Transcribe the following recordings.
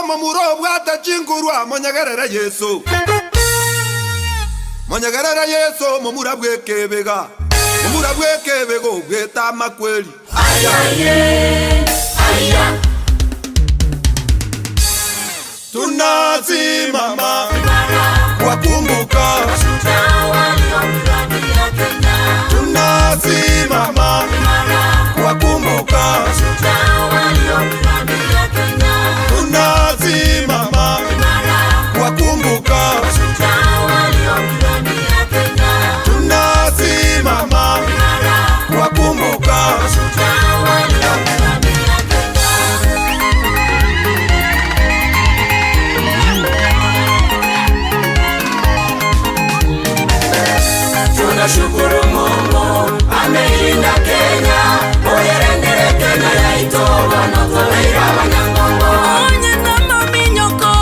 mamuro bwata chingurwa monyagerera Yesu. Monyagerera Yesu mamura bwekebega. Mamura bwekebego bweta makweli. Ayaye, aya. Tunasimama kuwakumbuka mashujaa waliopigania Kenya. Tunasimama kuwakumbuka mashujaa waliopigania Kenya. Tunasimama kuwakumbuka mashujaa waliopigania Kenya. Tunasimama kuwakumbuka mashujaa waliopigania Kenya. Tunashukuru Mungu ameilinda Kenya, oyerendere Kenya yaito wanotoleira abanyangongo. Onye nama minyoko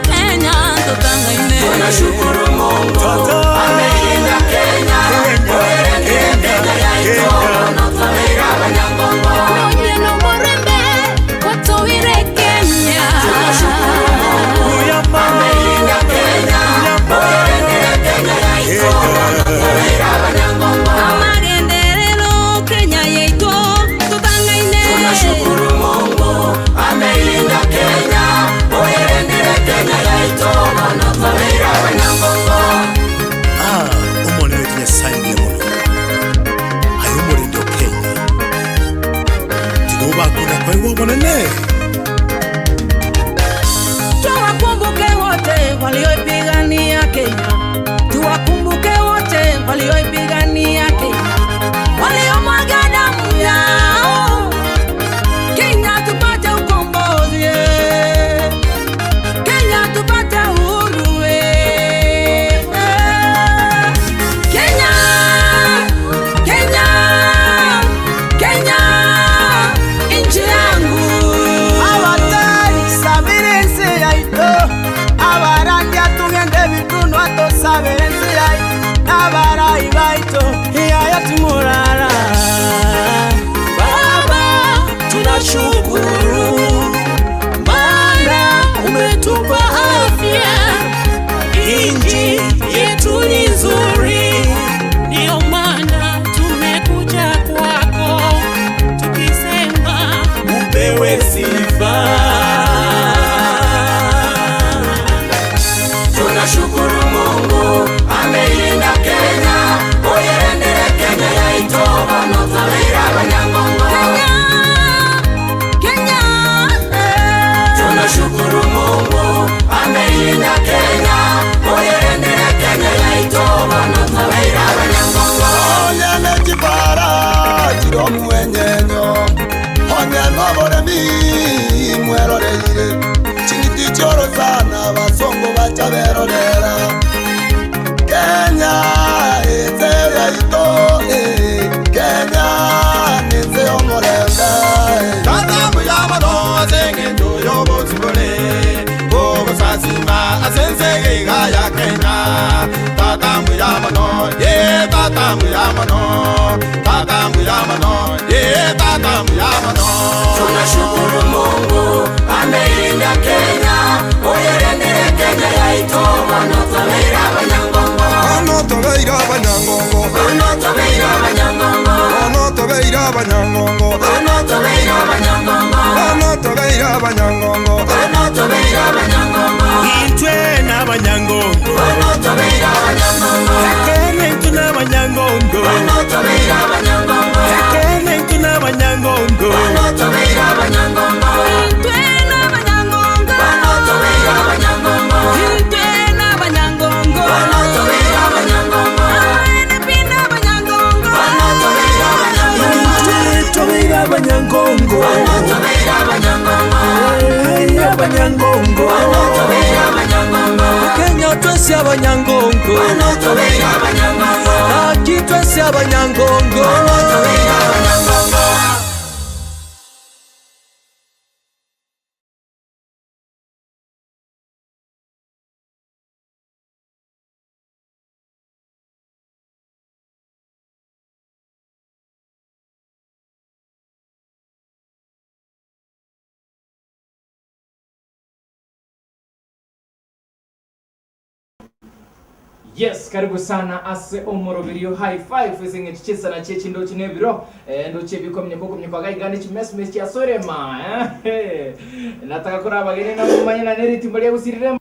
Kenya tutangaine. Tunashukuru Mungu ameilinda Kenya, oyerendere Kenya yaito wanotoleira abanyangongo. Onye no morembe watowire Kenya. Tunashukuru Mungu ameilinda Kenya, oyerendere Kenya yaito wanotoleira abanyangongo. Amagenderero Kenya yaito tutangaine. Tunashukuru Mungu ameilinda Kenya, oyerendere Kenya yaito wanotoleira abanyangongo. Umone wetu saini mono ayumuri ndo Kenya tigoba kuna kwa hiyo monene. Tuwakumbuke wote walioipigania Kenya. Tuwakumbuke wote walioipigania Kenya, waliomwaga damu yao Kenya tupate ukombozi, Kenya tupate uhuru. Kenya, Kenya, Kenya, nchi yangu. Abatari sabirense yaito abarandia tugende bitundu atosabirense yaito abarai baito iya tumurara. Baba, tunashukuru maana umetupa afya, inji yetu ni nzuri, ndio maana tumekuja kwako tukisema upewe sifa. Tunashukuru Mungu ameilinda Kenya, oyerendere Kenya yaito wanotoleira abanyangongo. Kenya, Tunashukuru Mungu ameilinda Kenya, oyerendere Kenya yaito wanotoleira abanyangongo. Onyene kibara kiro mwenyenyo Onyene oboremi mweroreire Chingiti choro sana basongo bacha berorera Kenya eze yaito Kenya neze omorenda Tata muyamano azengeto yobo zibole Bobo sasima asensege gaya Kenya Tata muyamano ye tata muyamano Tata muyamano ye tata muyamano. Tunashukuru Mungu ameilinda Kenya, oyerendere Kenya yaito wanotoleira abanyangongo. Wanotoleira abanyangongo Wanotoleira abanyangongo. Wanotoleira abanyangongo Wanotoleira abanyangongo. Wanotoleira abanyangongo Wanotoleira abanyangongo. Itwe n'abanyangongo Wanotoleira abanyangongo. Kenya tuna abanyangongo Wanotoleira abanyangongo. Kenya tuna abanyangongo Wanotoleira abanyangongo. Tena banyangongo, Wanotoleira abanyangongo. tena banyangongo, Wanotoleira abanyangongo. pinda banyangongo, Wanotoleira abanyangongo. Toleira abanyangongo Wanotoleira abanyangongo. abanyangongo Wanotoleira abanyangongo. Kenya twese abanyangongo Wanotoleira abanyangongo. Aki twese abanyangongo Wanotoleira abanyangongo. Yes, karibu sana ase omoro video high five isinge chichisa na chechi ndo chine biro ndo chebi kwa mnyeko gai gani chimesmes chia sore ma nataka kuna bageni na mumanya na RITIMBO ya usirire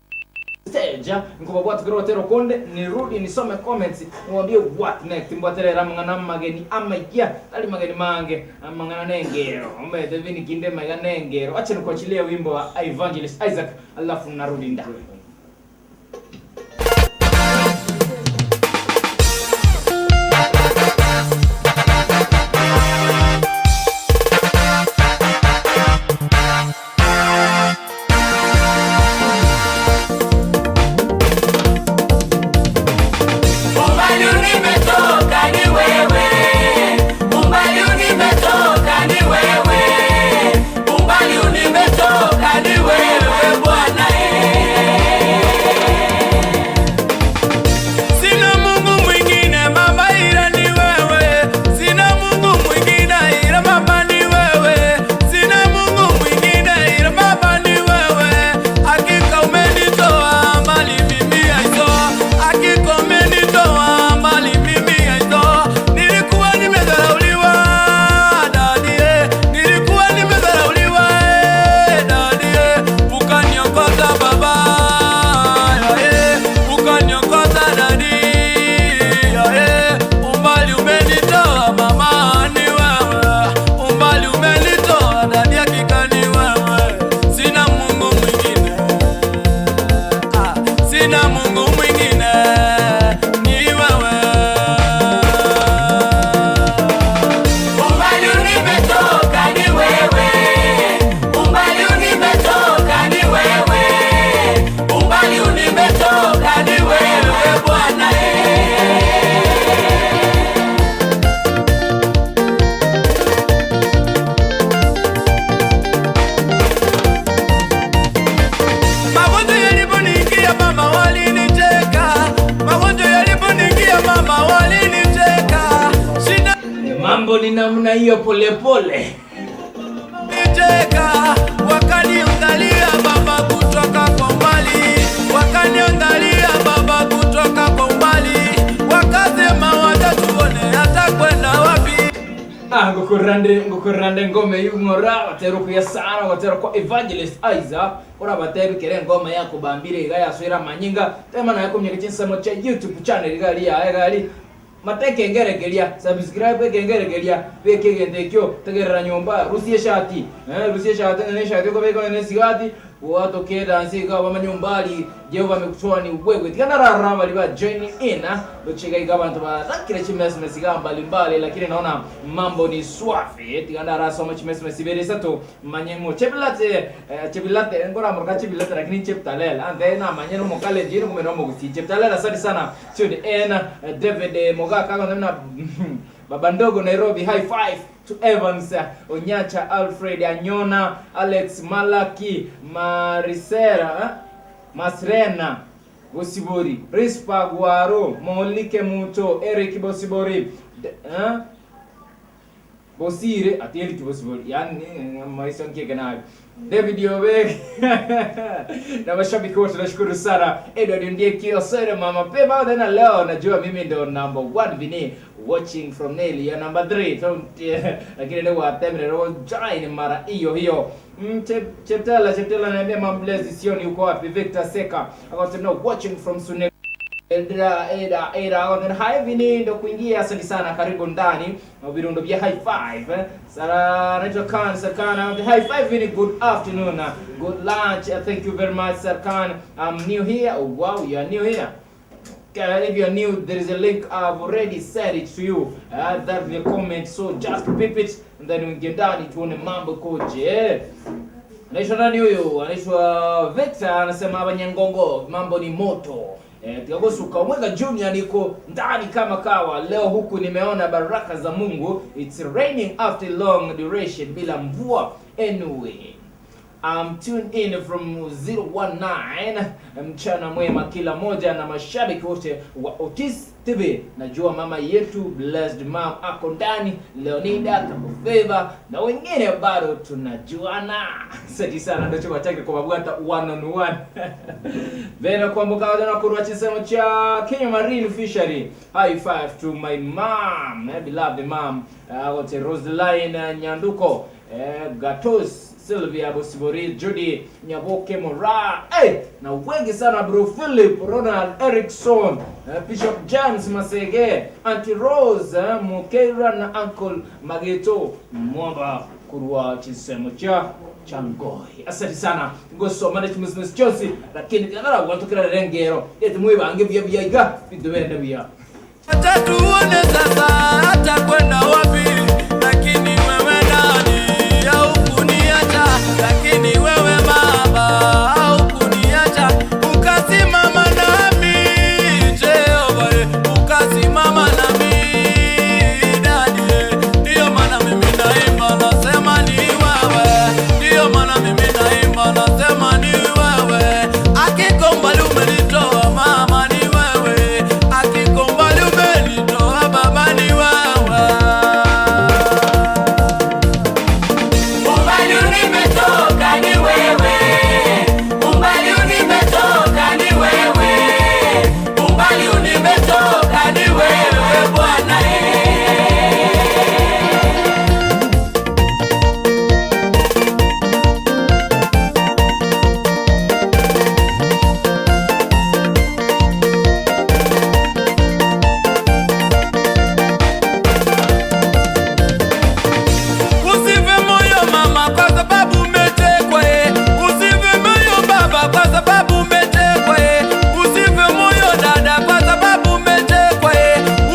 stage ngo bwatu gero tero konde nirudi nisome comments niwaambie what next mbwatere ramangana mageni amagia tali mageni mange amangana nengero umbe VINNY kinde magana nengero acha nikuachilia wimbo wa Evangelist Isaac alafu narudi ndani. Mambo ni namna hiyo pole pole. Nicheka wakaniangalia baba kutoka kwa mbali, wakaniangalia baba kutoka kwa mbali, wakasema watatuone hata kwenda wapi. Ngukurande ngome yungora watero ya sana watero kwa Evangelist Isaac ora batero kere ngoma yako bambire igaya swira manyinga tema na yako mnyekichinsa mo cha YouTube channel gali mateke ngeregeria subscribe ngeregeria beke gendekyo tegerera nyomba rusie shati ne shati ko beko ne sigati wato ke dance ka bama nyombali Jehova amekutoa ni ubwegwe tikana rarama liba join in dochega igabantu ba takire chimesmes mbali lakini naona mambo ni swafi tikana rasoma chimesmes bere sato manyengo chebilate ngora morga chebilate lakini cheptalel ande na manyeno mokale jino kumeno moguti cheptalel asante sana sio de David Mogaka na baba ndogo Nairobi high five to Evans Onyacha Alfred Anyona Alex Malaki Marisera Masrena Bosibori Rispa Guaro Molike Muto Eric Bosibori Bosire atieli Bosibori yani maisha yake na David Yobe na mashabiki wote nashukuru sana. Edward ndiye kio sere mama pema tena leo najua mimi ndo number 1 VINNY watching from Nelly ya number 3 lakini leo atemre ro join mara hiyo cheptela na mamblezi sioni uko wapi Victor Seka akasema watching from Sune Eda on high VINNY ndo kuingia. Asante sana, karibu ndani na virundo vya high five. Sara naitwa Khan Sarkana high five VINNY, good afternoon, good lunch, thank you very much Sarkan. I'm new here. Oh, wow, you are new here. Okay, if you are new, there is a link. I've already sent it to you. That's the comment, so just peep it and then we get down tuone mambo koje. Anaitwa nani huyo? Anaitwa Victor, anasema abanyangongo mambo ni moto. Tiagosuka Omega Junior niko ndani kama kawa. Leo huku nimeona baraka za Mungu. It's raining after long duration bila mvua. Anyway, tune in from 019. Mchana mwema kila moja na mashabiki wote wa Otis TV. Najua mama yetu Blessed Mom ako ndani, Leonida, Favor na wengine bado tunajuana. Asante sana ndio tuwataka kwa babwata one on one. Vena kuambuka na kurwa chisemo cha Kenya Marine Fishery. High five to my mom, my beloved mom, wote Roseline Nyanduko, Gatos Sylvia Bosibori, Judy Nyaboke Mora, na wengi sana bro Philip, Ronald Erickson, Bishop James Masege, Auntie Rose, Mukera na Uncle Mageto Mwamba kurwa chisemo cha Changoi. Asante sana. Ngoso management business Chelsea, lakini kana watu kila rengero. Eti mwibange bya iga bidwenda bya. Acha tuone sasa hata kwenda wapi, lakini wewe nani haukuniacha, lakini wewe baba haukuniacha, ukasimama nami Jehova, ukasimama nami Daddy, ndio maana mimi naimba nasema ni wewe, ndio maana mimi naimba nasema ni wewe, akikombali umenitoa mama ni wewe, akikombali umenitoa baba ni wewe. Umbali nimetoka ni wewe, umbali nimetoka ni wewe, umbali nimetoka ni wewe Bwana Usife moyo mama kwa sababu umetekwa, usife moyo baba kwa sababu umetekwa, usife moyo dada kwa sababu umetekwa,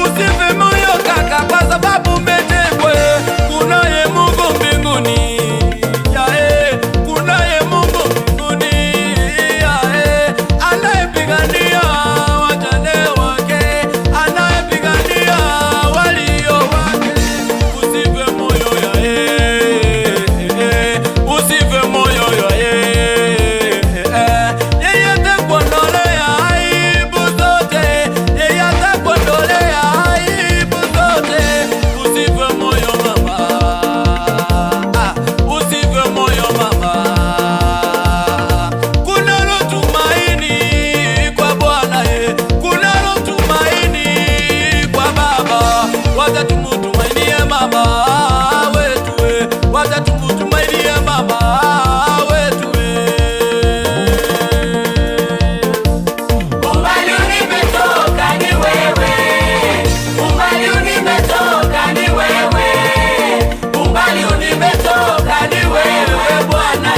usife moyo kaka kwa sababu umetekwa. Kunaye Mungu mbinguni, kunaye Mungu mbinguni, anayepigania wajane wake, anayepigania walio wake. Usife moyo usife moyo yeye atakuondolea aibu zote, yeye atakuondolea aibu zote. Usife moyo mama, usife moyo mama, kunalo tumaini kwa Bwana, kunalo tumaini kwa Baba, wacha tumutumainie mama wetu, wacha tumutumainie mama wetu. Umbali nimetoka ni wewe, umbali nimetoka ni wewe, umbali nimetoka ni wewe Bwana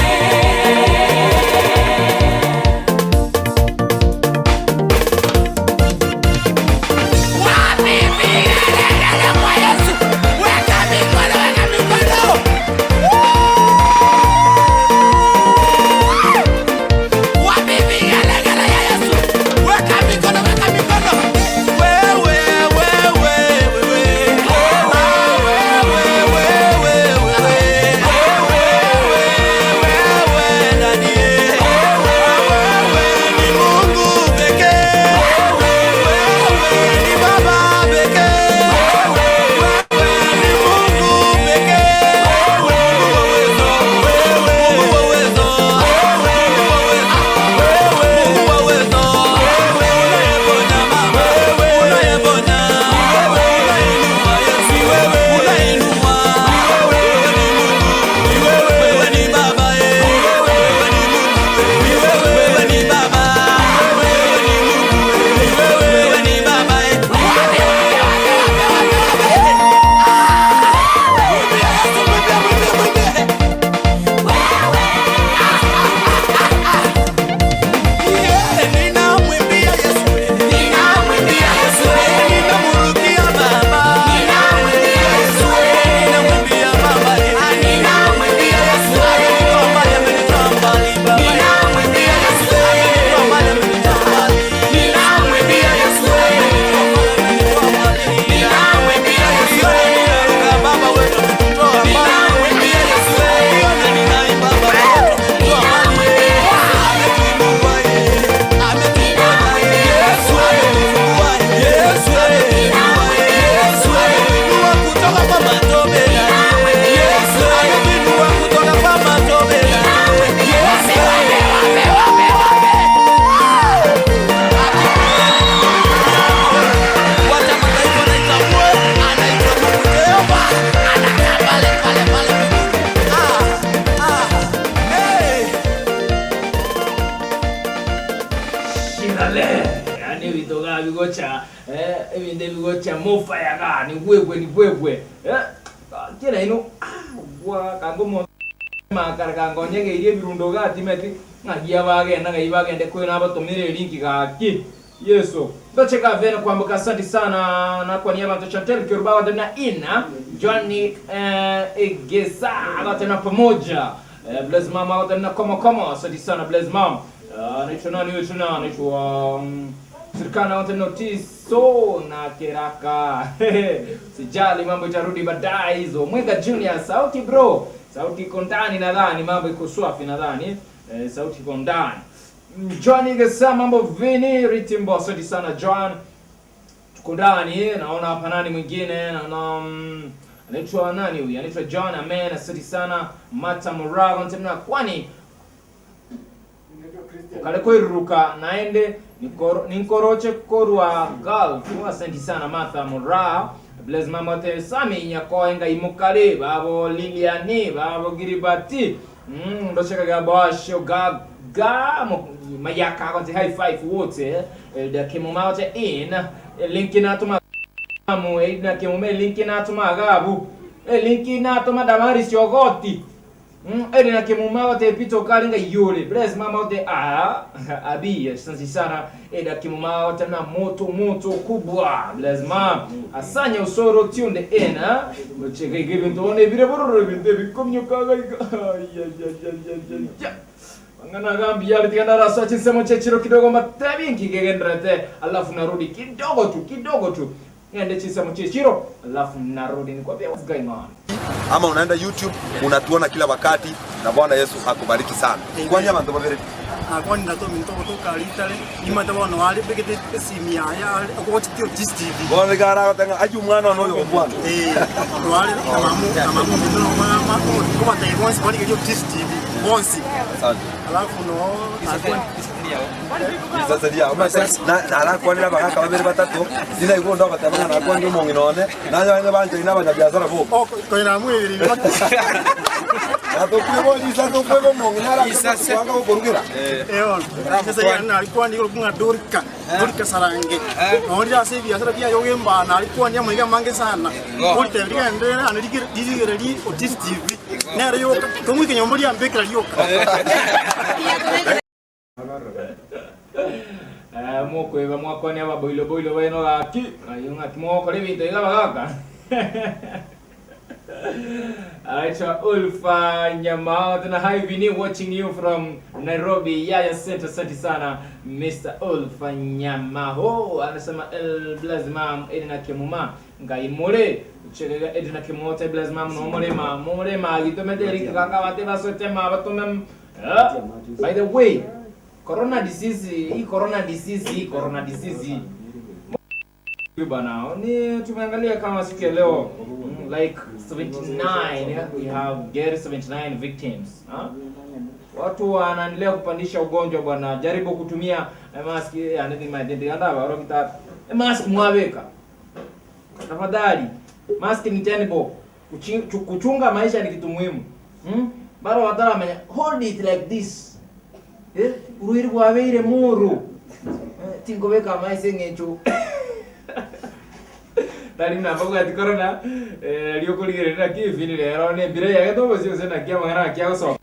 Wapi vigelegele kwa Yesu, weka mikono, weka mikono. Wapi vigelegele ya Yesu, weka mikono, weka mikono. Wewe wewe wewe wewe wewe wewe bigocha ebinde bigocha mofa ya gani bwebwe kila ino wa kangomo makara kangonyege irie birundo gati meti ngagia bagenda ngaibagende kwena abatomire linki gaki yeso ndacheka vena kwambuka. Asante sana na kwa niaba ya Chantel Kirubawa tena ina Johnny Egesa tena pamoja Blaze Mama tena kama. Asante sana Blaze Mama. Naitwa nani wewe tena? Naitwa Sirikana tena Otiso na Keraka. Sijali, mambo itarudi baadaye hizo. Mwega Junior, sauti bro. Sauti iko ndani nadhani, mambo iko swafi nadhani. Sauti iko ndani. John Egesa, mambo VINNY RITIMBO. Asante sana John. Tuko ndani, naona hapa nani mwingine, naona anaitwa nani huyu? Anaitwa John Amen. Asante sana Mata Murago tena kwani kale koiruka naende ninkoroche korwa gal. Asante sana Martha Mura. Blaze Mama te Sami nyakoenga imukale babo Liliani babo Giribati ndocheka gabasho gaga mayaka kote high five wote da kemomaote in linki na tuma mu na kemume linki na tuma gabu linki na tuma damari siogoti na kemume te pito kalinga yule Blaze Mama te abi sanzi sana da kemume te na moto kubwa Blaze Mama asanya usoro tunde ena cheke gibintone bire bororo binte bikomnyo kaga ya ngana gambi yale tigana rasa chisemo chechiro kidogo matabi nkigegendrete alafu narudi kidogo tu niende chisemo chechiro alafu narudi nikwambia what's going on. Ama unaenda YouTube unatuona kila wakati na Bwana Yesu akubariki sana. Kwa nyama ndo bavere. Kwani ndato mintoka toka litale imata wana wale pekete simia ya ko chitio Otis TV. Bwana gara tanga aju mwana noyo Bwana. Wale amamu mitono mama kwa taivonsi kwani kio Otis TV. Bonsi. Asante. Alafu no sasa dia na ala kwani la baka bavere batatu dina iko ndo batamana na kwani umongi none na nyanya banje ina banya biashara bo. Ko ina mwili. Atokuwa jisato kwa mongi na la kwanga ukorugera. Sasa yana alikuwa ndiko kunga dorika sarange. Ndio sasa biashara pia yogemba na alikuwa ndia mwiga mange sana. Wote ndio analikira dizigera Otis TV. Na riyo kumwike nyomboli ambekera riyo. Moko eva mwakoni aba boilo beno gaki ayunga kimoko lebito igabagaka. Acha Ulfa Nyama na hi VINNY watching you from Nairobi Yaya Center. Asante sana Mr. Ulfa Nyama. Anasema Blaze Mama edina kemuma ngaimore chega edina kemote Blaze Mama no morema gitomederi kaka wate basote ma batomem. By the way, corona disease bana ni tumeangalia kama siku ya leo like 79 we have get 79 victims. Watu wanaendelea kupandisha ugonjwa bwana. Jaribu kutumia mask yani identity andaba orokita mask mwaweka tafadhali. Mask ni tenable. Kuchunga maisha ni kitu muhimu. Baro watara menya hold it like this. Uruiri wabeire muru. Tingobeka maisha ngecho. Tari na bago ati corona liyo kuligerera kivini lero ne bire ya gato bose na kia mangana kia so.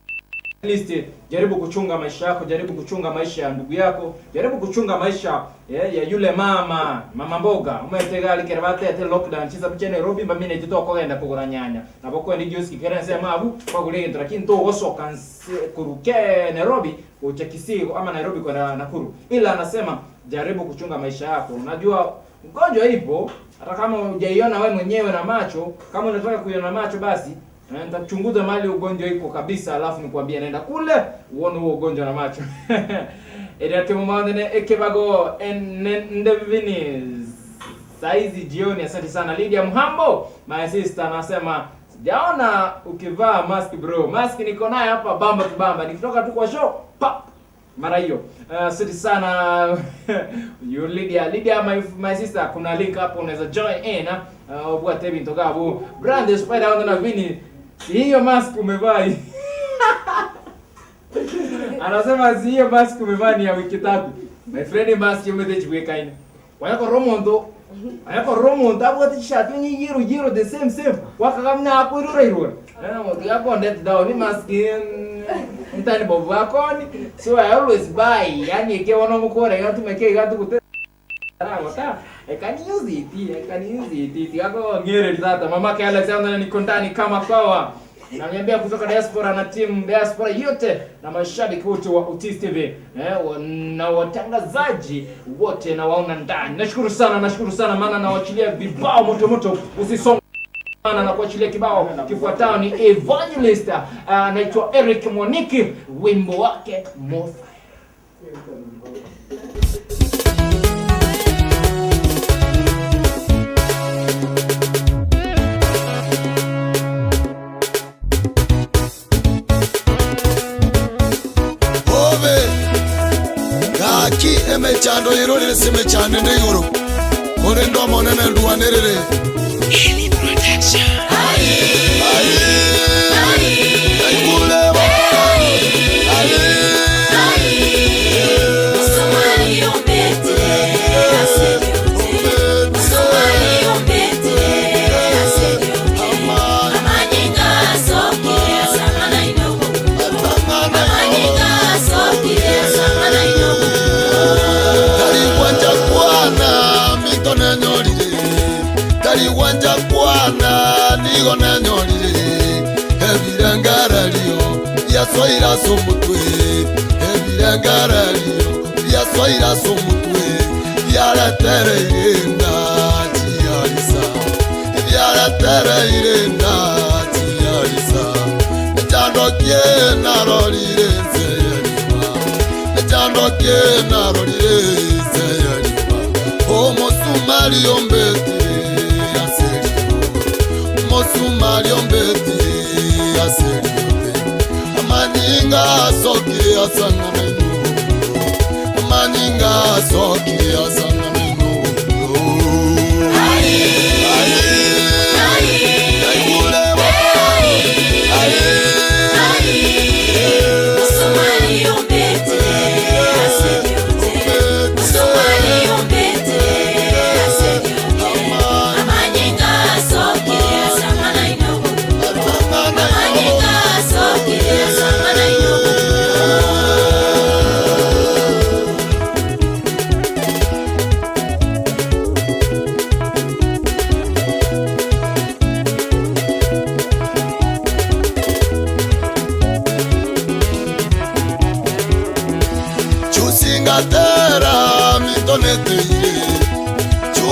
At least jaribu kuchunga maisha yako, jaribu kuchunga maisha ya ndugu yako, jaribu kuchunga maisha ya yule mama mboga. Umetega alikerabate ate lockdown chiza picha Nairobi mbamine jito kwenda kugura nyanya. Na bako ndi joski kerense mabu kwa kule lakini to woso kanse kuruke Nairobi uchekisi ama Nairobi kwa Nakuru. Ila anasema jaribu kuchunga maisha yako. Unajua ugonjwa ipo hata kama hujaiona wewe mwenyewe na macho. Kama unataka kuiona macho basi nitachunguza mali ugonjwa iko kabisa, alafu nikwambia nenda kule uone huo ugonjwa na macho. Ila tumamane ekebago ende VINNY saizi jioni. Asante sana Lydia Mhambo, my sister, anasema sijaona ukivaa mask bro. Mask niko nayo hapa bamba kibamba, nikitoka tu kwa show pop mara hiyo. Asante sana you Lydia my sister, kuna link hapo unaweza join in obwa tebi ntogabu brand spider na VINNY. Hiyo mask umevaa anasema hiyo mask umevaa ni ya wiki 3. My friend mask umedechweka ina Wayako romonto abwati shati yiro the same. Wakakamna akwirura. Moto yako ndeti down maskin. Mtani bovu akoni. So I always buy. Yani ikiwa na mukore yatu meke gatu kute. I can use it. Yako ngere tata. Mama ke Alexander ni kontani kama kawa. Na niambia kutoka diaspora na team diaspora yote na mashabiki wote wa Otis Tv na watangazaji wote na waona ndani. Nashukuru sana maana nawachilia vibao moto usisonge na kuachilia kibao kifuatao ni Evangelist anaitwa Eric Moniki, wimbo wake More Fire. Emechando irole semechane ne yoro ore ndo monene nduanerere Eli Production Wanja kwana nigo na nyolire ebirangaralio yasoira somutwe ebirangaralio yasoira somutwe yaratere irenda tiarisa chandokie narolire nzeyalima chandokie narolire nzeyalima omosumali ombeti Mosumario mbeti aseriote Amaninga soki asanga menu Amaninga soki asanga menu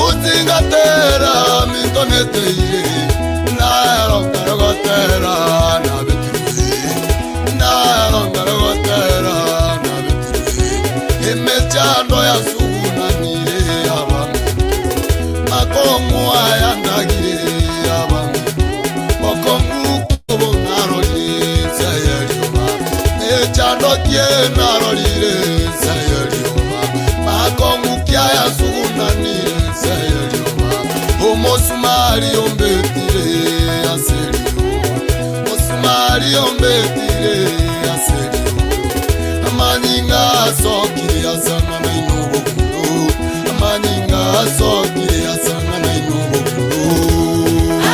Chuzingatera mitonete na rongarogotera na betri na rongarogotera na betri imechando ya suguna ni abantu makomu aya ndagire abantu makomu kobo naroli sayarioma echando kie narolire sayarioma makomu kia ya suguna ni Mosumari ombetire aserio Mosumari ombetire aserio Amaninga soki asana na inobo kundo Amaninga soki asana na inobo kundo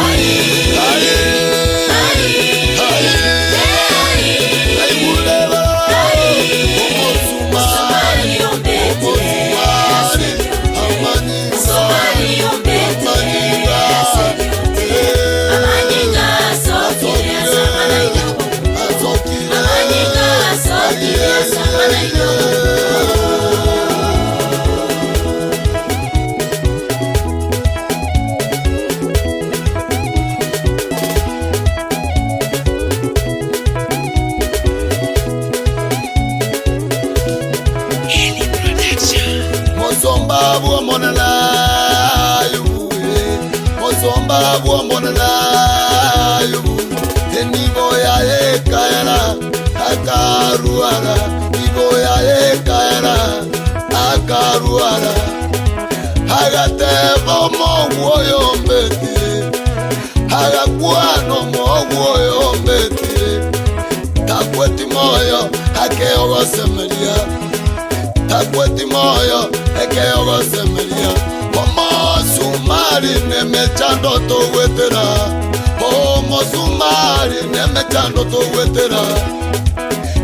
Akaruara Hagateva moguoyo mbeti Hagakuano moguoyo mbeti Takweti moyo hakeogo semeria akweti moyo ekeo gosemeria Momo sumari nemechando togwetera Momo sumari nemechando togwetera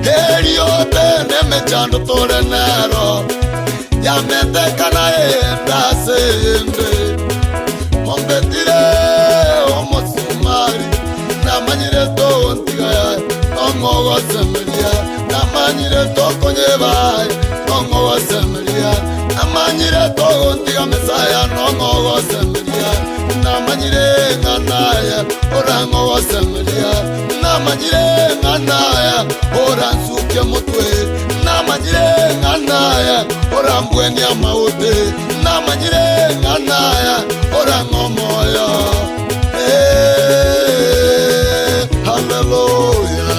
Heriote nemechando torenero Yamete kana enda sende Mombetire Momo sumari Namanyire to ntigaya Momo gosemeria Namanyire to konyebai Momo gosemeria Namanyire to ntiga mesaya Momo gosemeria Namanyire nganaya Orango gosemeria Namanyire nganaya Oransuke mutwe Namanyire nganaya Orambweni amaute Namanyire nganaya Orango moyo Hallelujah.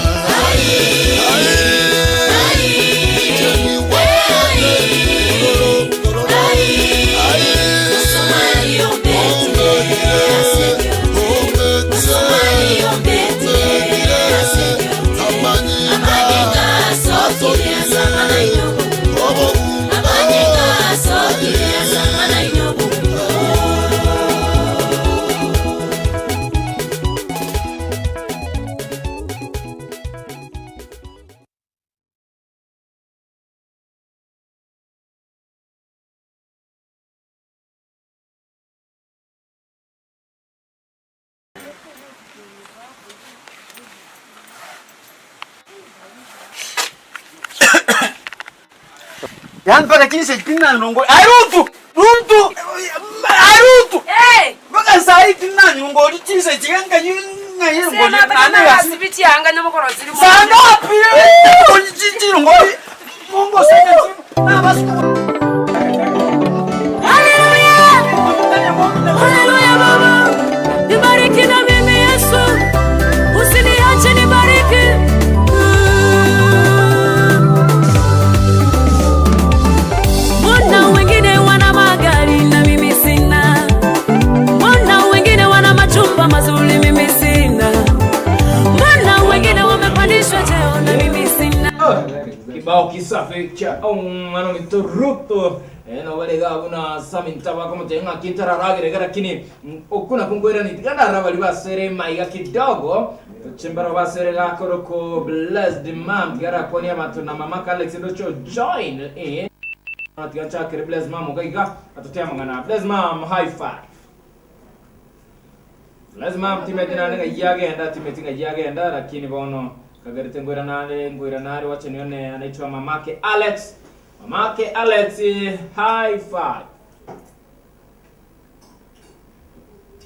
Yan para kinse kinna nongo arutu Hey! baka sai kinna nongo kinse chiganga yinga yingo Sema bana na sibiti anga na mukoro ziri mu. sana pio kinji nongo mungo sasa na basu. Hallelujah! Hallelujah baba. Nibariki na mimi Yesu. Usiniache nibariki. Mbona wengine wana magari na mimi sina? Mbona wengine wana majumba mazuri mimi sina? Mbona wengine wamepandishwa cheo na mimi sina? Kibao kisafi cha mano mituruto na wale gabuna samintaba kama tenga kitararagire lakini okuna kungwera ni tigana rabali basere maiga kidogo chembara basere la koroko blessed mom gara konia matu na mama Alex ndocho join in atiacha kire blessed mom kaiga atotea mangana blessed mom high five blessed mom timetina nga yagenda lakini bono kagarite ngwera nale wacha nione anaitwa mamake Alex high five.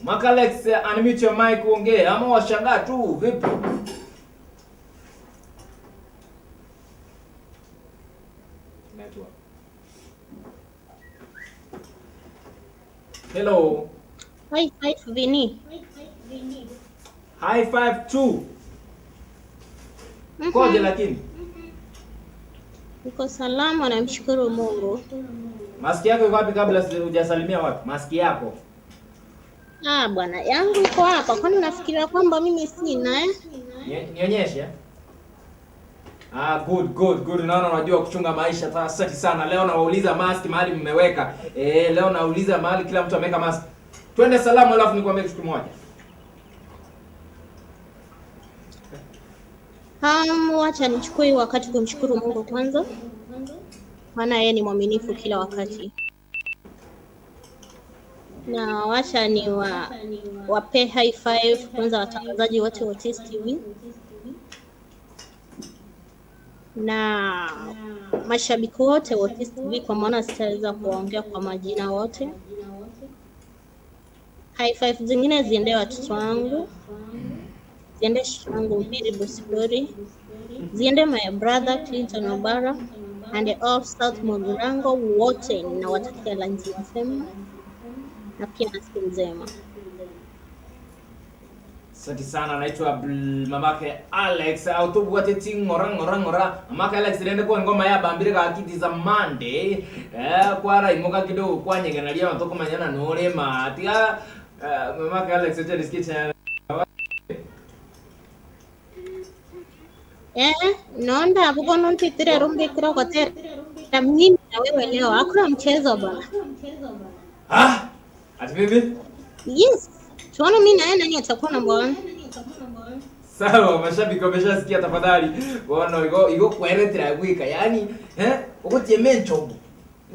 Mamake Alex unmute your mic uongee ama washangaa tu vipi? Network. Hello. High five VINNY. High five too. Koje lakini? Uko salama na mshukuru Mungu. Maski yako iko wapi kabla hujasalimia watu? Maski yako. Bwana yangu iko hapa. Kwani unafikiria kwamba mimi sina Nionyeshe. Good. Naona unajua kuchunga maisha. Asante sana. Leo nawauliza maski mahali mmeweka. Leo nauliza mahali kila mtu ameweka maski. Twende salamu alafu nikwambie kitu kimoja. Wacha nichukue wakati kumshukuru Mungu kwanza. Maana yeye ni mwaminifu kila wakati. Na wacha ni wape high five kwanza watangazaji wote wa Otis Tv. Na mashabiki wote wa Otis Tv kwa maana sitaweza kuongea kwa majina wote. High five zingine ziende watoto wangu. Ziende shangu mbili Bosibori. Ziende my brother Clinton Obara and all South Mugirango wote na watakia lanzi msema na pia nasiku mzema. Asante sana, naitwa mamake Alex autobu wateti ngora mamake Alex rende kwa ngoma ya bambire ka kiti za Monday kwa ra imoka kidogo kwa nyeganalia matoko manyana nore matia mamake Alex acha diskicha nonda abugo non titire rumbi kira kote tamini na wewe leo. Hakuna mchezo bwana. Ati bibi? Yes. Tuone mimi na yeye nani atakuwa namba 1. Sawa, mashabiki wameshasikia tafadhali. Bwana igo kweretera gwika. Yaani, ukotie menchogo.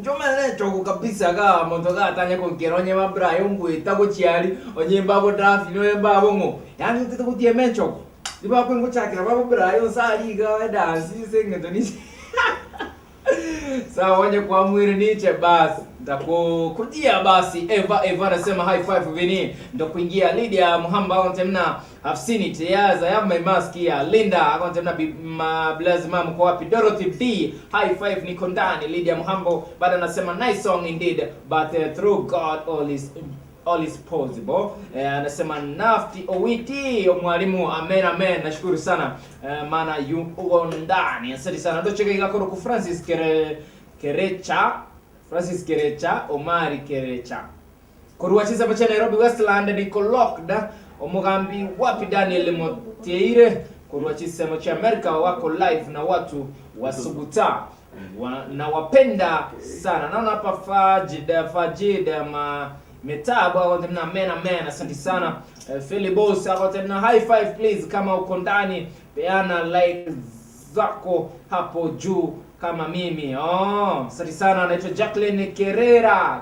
Njoma nchogo kabisa ga montoga atanya ko keronye mabra yongu itago chiali onye mbabo draft no mbabo ngo. Yaani utikutie menchogo. Diba ko ngo chakira babo bra yo sali ga dance singendo ni. Sawa wenye kwa mwiri niche basi nitakukutia basi. Eva anasema high five Vinny ndo kuingia. Lydia Muhamba akontemna I've seen it yes I have my mask here. Linda akontemna blazima mko wapi? Dorothy D high five niko ndani. Lydia Muhambo bado anasema nice song indeed but through God all is possible. Anasema Nafti Owiti mwalimu amen amen. Nashukuru sana maana yuko ndani. Asante sana. Ndo cheke ikakoro ku Francis Kerecha Omari Kerecha kuruwachiza bacha Nairobi Westland ni locked omugambi wapi Daniel Moteire kuruwachiza bacha America wako live na watu wasubuta na wapenda sana. Naona hapa Fajida Metabo akotemna amen. Asante sana. Philly Boss akotemna high five please kama uko ndani peana like zako hapo juu kama mimi. Asante sana. Anaitwa Jacqueline Kerera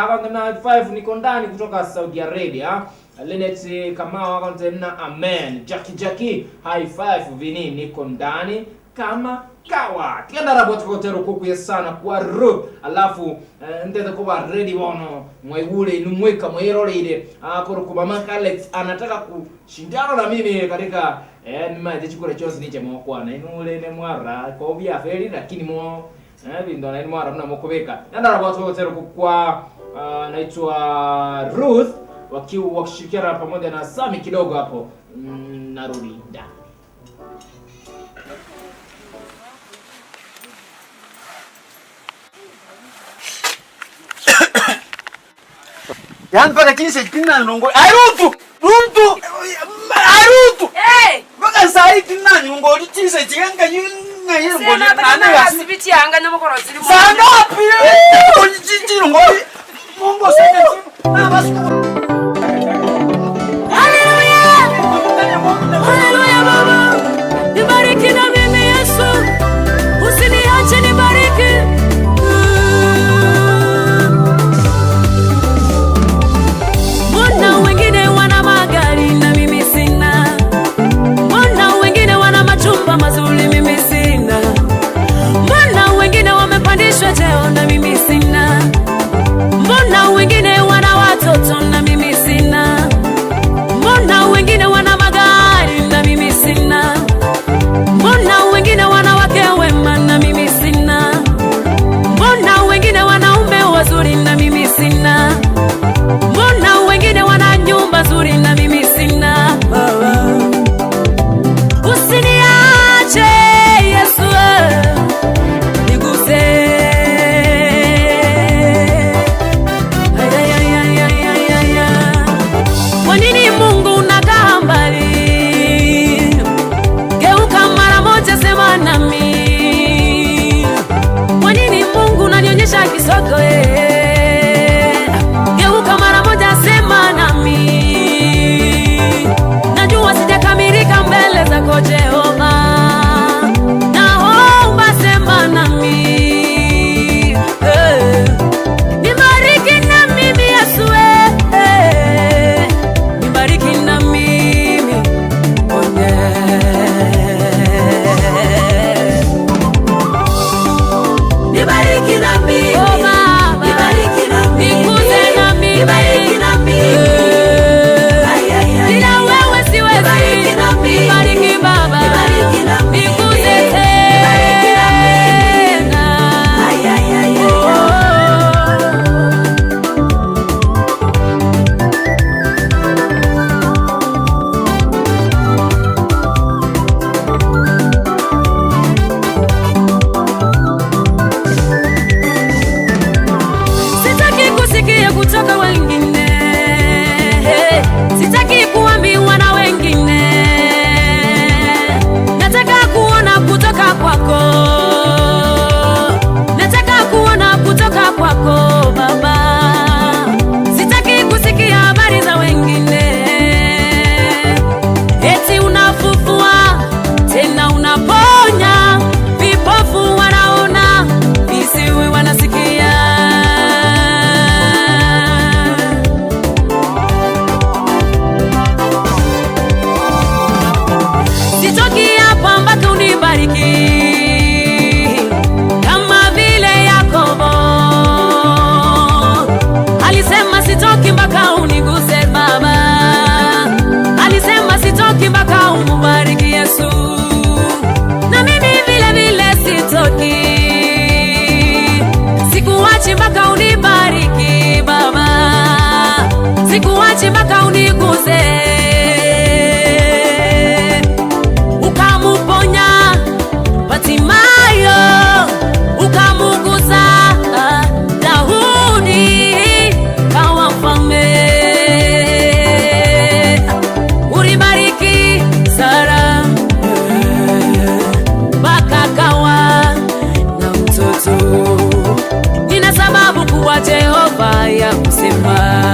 akotemna high five niko ndani kutoka Saudi Arabia. Linet Kamau akotemna amen. Jackie high five Vinny niko ndani kama kawa tienda rabot kotero kukuye sana kwa ru alafu ndete kuba ready wono mwaigule numweka mwairolide akoro kuba Mark Alex anataka kushindana na mimi katika nimaje chikure chose niche mwakwana inule ne mwara ko bia feri lakini mo bindo na mwara mna mokobeka tienda rabot kotero kwa naitwa Ruth wakishirikiana pamoja na Sami kidogo hapo narudi ndani. Yan mpaka kinse kinna nongo. Rutu. Mpaka sai kinna nongo kinse chiganga yunga yungo. Sema bana asibiti anga na mukoro zili. Sana pia. Onjiji nongo. Mungu sana. Na basi. Hallelujah. Hallelujah baba. Nibariki na mimi Yesu. Usiniache nibariki. Mbona wengine wana magari na mimi sina? Mbona wengine wana majumba mazuri mimi sina? Mbona wengine wamepandishwa cheo na mimi sina? Mbona wengine wana watoto na mimi unibariki kama vile Yakobo alisema sitoki mpaka uniguse Baba, alisema sitoki mpaka umubariki Yesu, na mimi vile vile sitoki, sikuachi mpaka unibariki Baba, sikuachi mpaka uniguse. Ukamuponya Hatimayo ukamugusa Daudi kawa mfalme, ulibariki Sara mpaka kawa na mtoto. Nina sababu kuwa Jehova ya kusema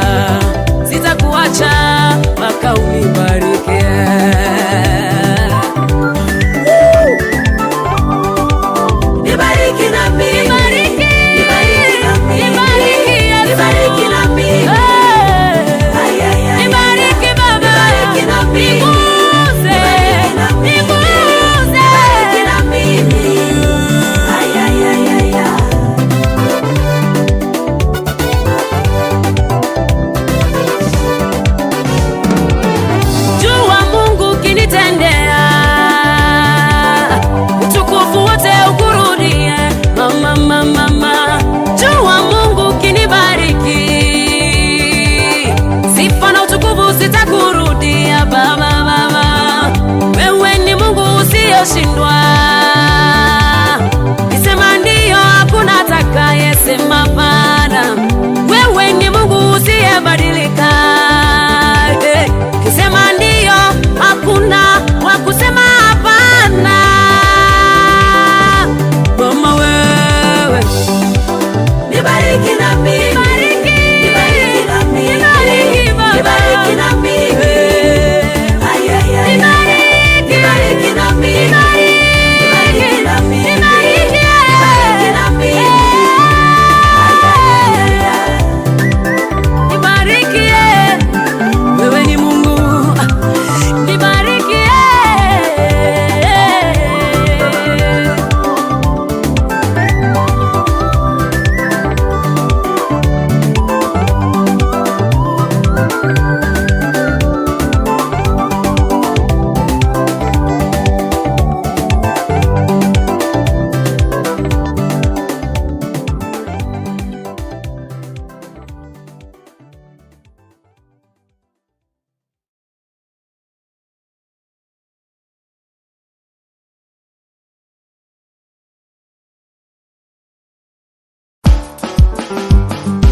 sitakuacha mpaka unibariki. Shindwa kisema ndio, hakuna atakayesema hapana. Wewe ni Mungu usiyebadilika, kisema ndio, hakuna wa kusema hapana. Mama wewe nibariki na mimi, nibariki na mimi, nibariki na mimi.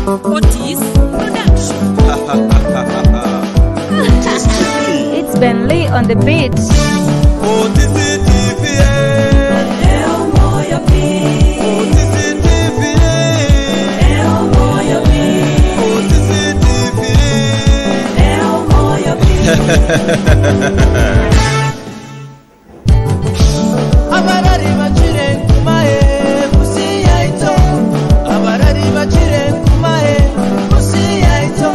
Otis Production. It's VINNY on the beat. Otis Tv. Otis Tv. Otis Tv. Abarari bachire kumae kusiya ito, abarari bachire kumae kusiya ito,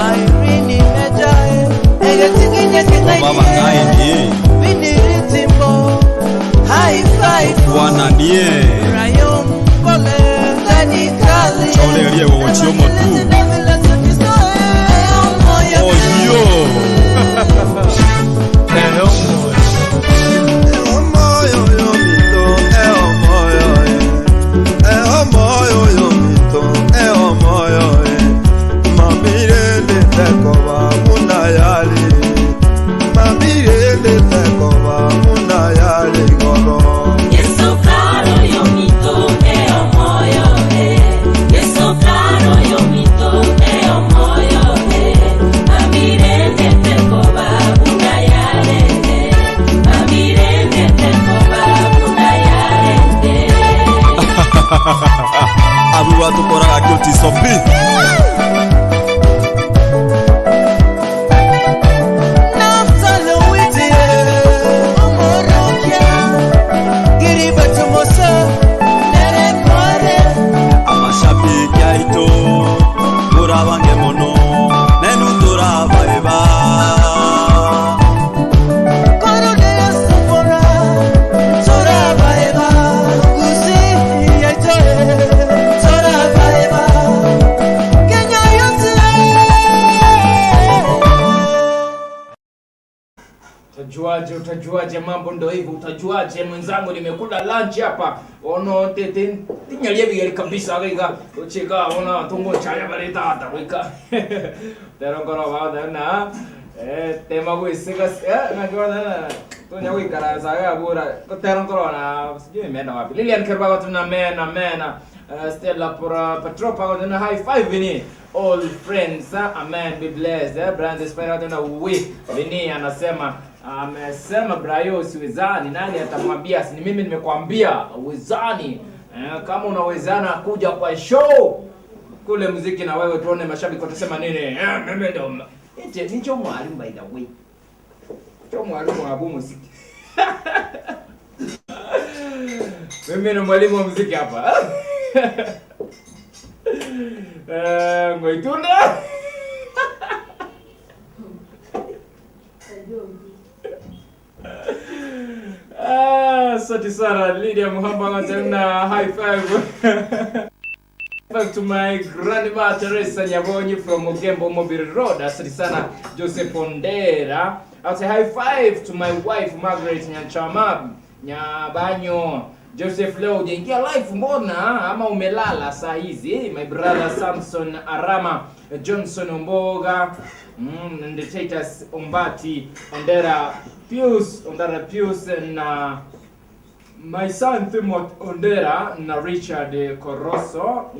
airini mejae egetikinye kingaye VINNY RITIMBO high five wana ndiye rayon kole gani kali chole liye wo chiomo tu oyo abu watu kora akoti sopi amashabiki aito murabange mono nenu turabaiba korone supora utajuaje mambo ndo hivyo, utajuaje mwenzangu nimekula lunch hapa. Ono tete tinyalie bigeri kabisa wega. Ucheka ona tongo chaya bareta hata weka. Terongoro baada na tema gwisiga na gona tonya wikara saga bora. Terongoro na sijui imeenda wapi. Lilian Kerbago tuna mena Stella Patropa on high five VINNY. All friends, amen, be blessed. Brand Spirit na VINNY anasema amesema Brayo siwezani, nani atamwambia? Si mimi nimekwambia uwezani. Kama unawezana kuja kwa show kule muziki na wewe tuone mashabiki watasema nini. Mimi ndo nicho mwalimu by the way. Nicho mwalimu wa muziki. Mimi ni mwalimu wa muziki hapa. Ngoitunda. Asante sana Lydia Muhamba tena high five. Back to my grandma Teresa Nyabonyi from Ogembo Mobile Road. Asante sana Joseph Ondera. I'll say high five to my wife Margaret Nyanchama Nyabanyo. Joseph leo ujaingia live mbona ama umelala saa hizi? My brother Samson Arama Johnson Omboga and Titus Ombati Ondera Pius na my son Timothy Ondera na Richard Koroso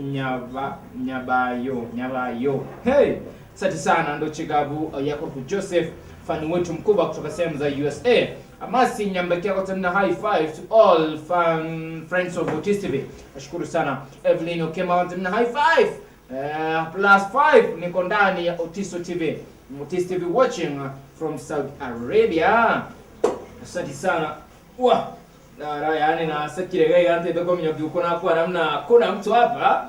Nyabayo. Hey, asante sana ndo chigabu yako Joseph fan wetu mkubwa kutoka sehemu za USA. Amasi nyambekia kwa tena high five to all friends of Otis TV. Nashukuru sana. Evelyn Okema kwa tena high five. +5 niko ndani ya Otis TV. Otis TV watching from Saudi Arabia. Asante sana. Yani na sekirega yante doko mnyoki uko na kwa namna kuna mtu hapa.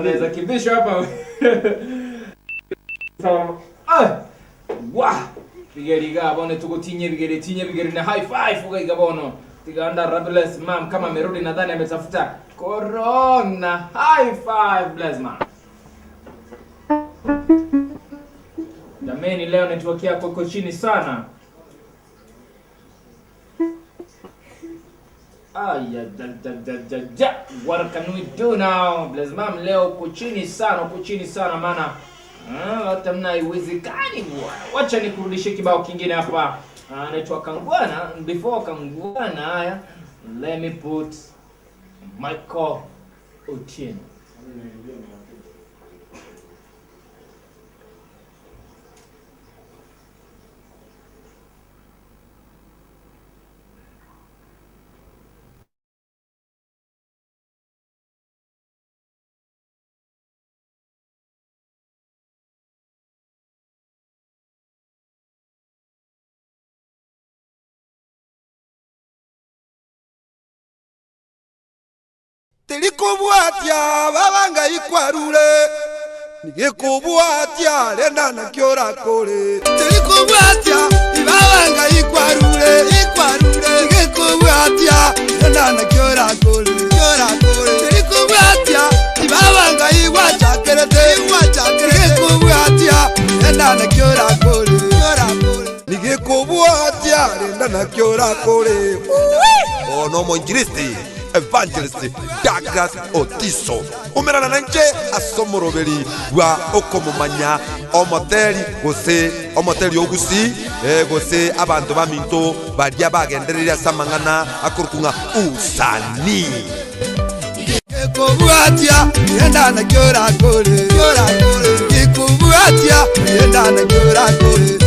Naweza kibisho hapa. Bigeriga bone tugotinye bigeri na high five uga bono tiganda Rables mam kama amerudi nadhani ametafuta corona. High five bless man. Jamani leo network yako iko chini sana. What can we do now? Bless mam leo uko chini sana maana hata mna iwezekani bwana. Wacha nikurudishe kibao kingine hapa. Anaitwa Kangwana. Before Kangwana haya, let me put Michael Otieno. Tilikubwatia babanga ikwarure nigikubwatia lenda na kyora kore. Tilikubwatia babanga ikwarure nigikubwatia lenda na kyora kore. Tilikubwatia babanga iwachakerete nigikubwatia lenda na kyora kore. Nigikubwatia lenda na kyora kore. Ono mwinjilisti Evangelist Douglas Otiso umerana na nje asomoroberi wa okomumanya omoteli ogusi gose abantu baminto badia bagenderera samangana akurukunga usani Kikubuatia yenda na kyora kore Kikubuatia yenda na kyora kore.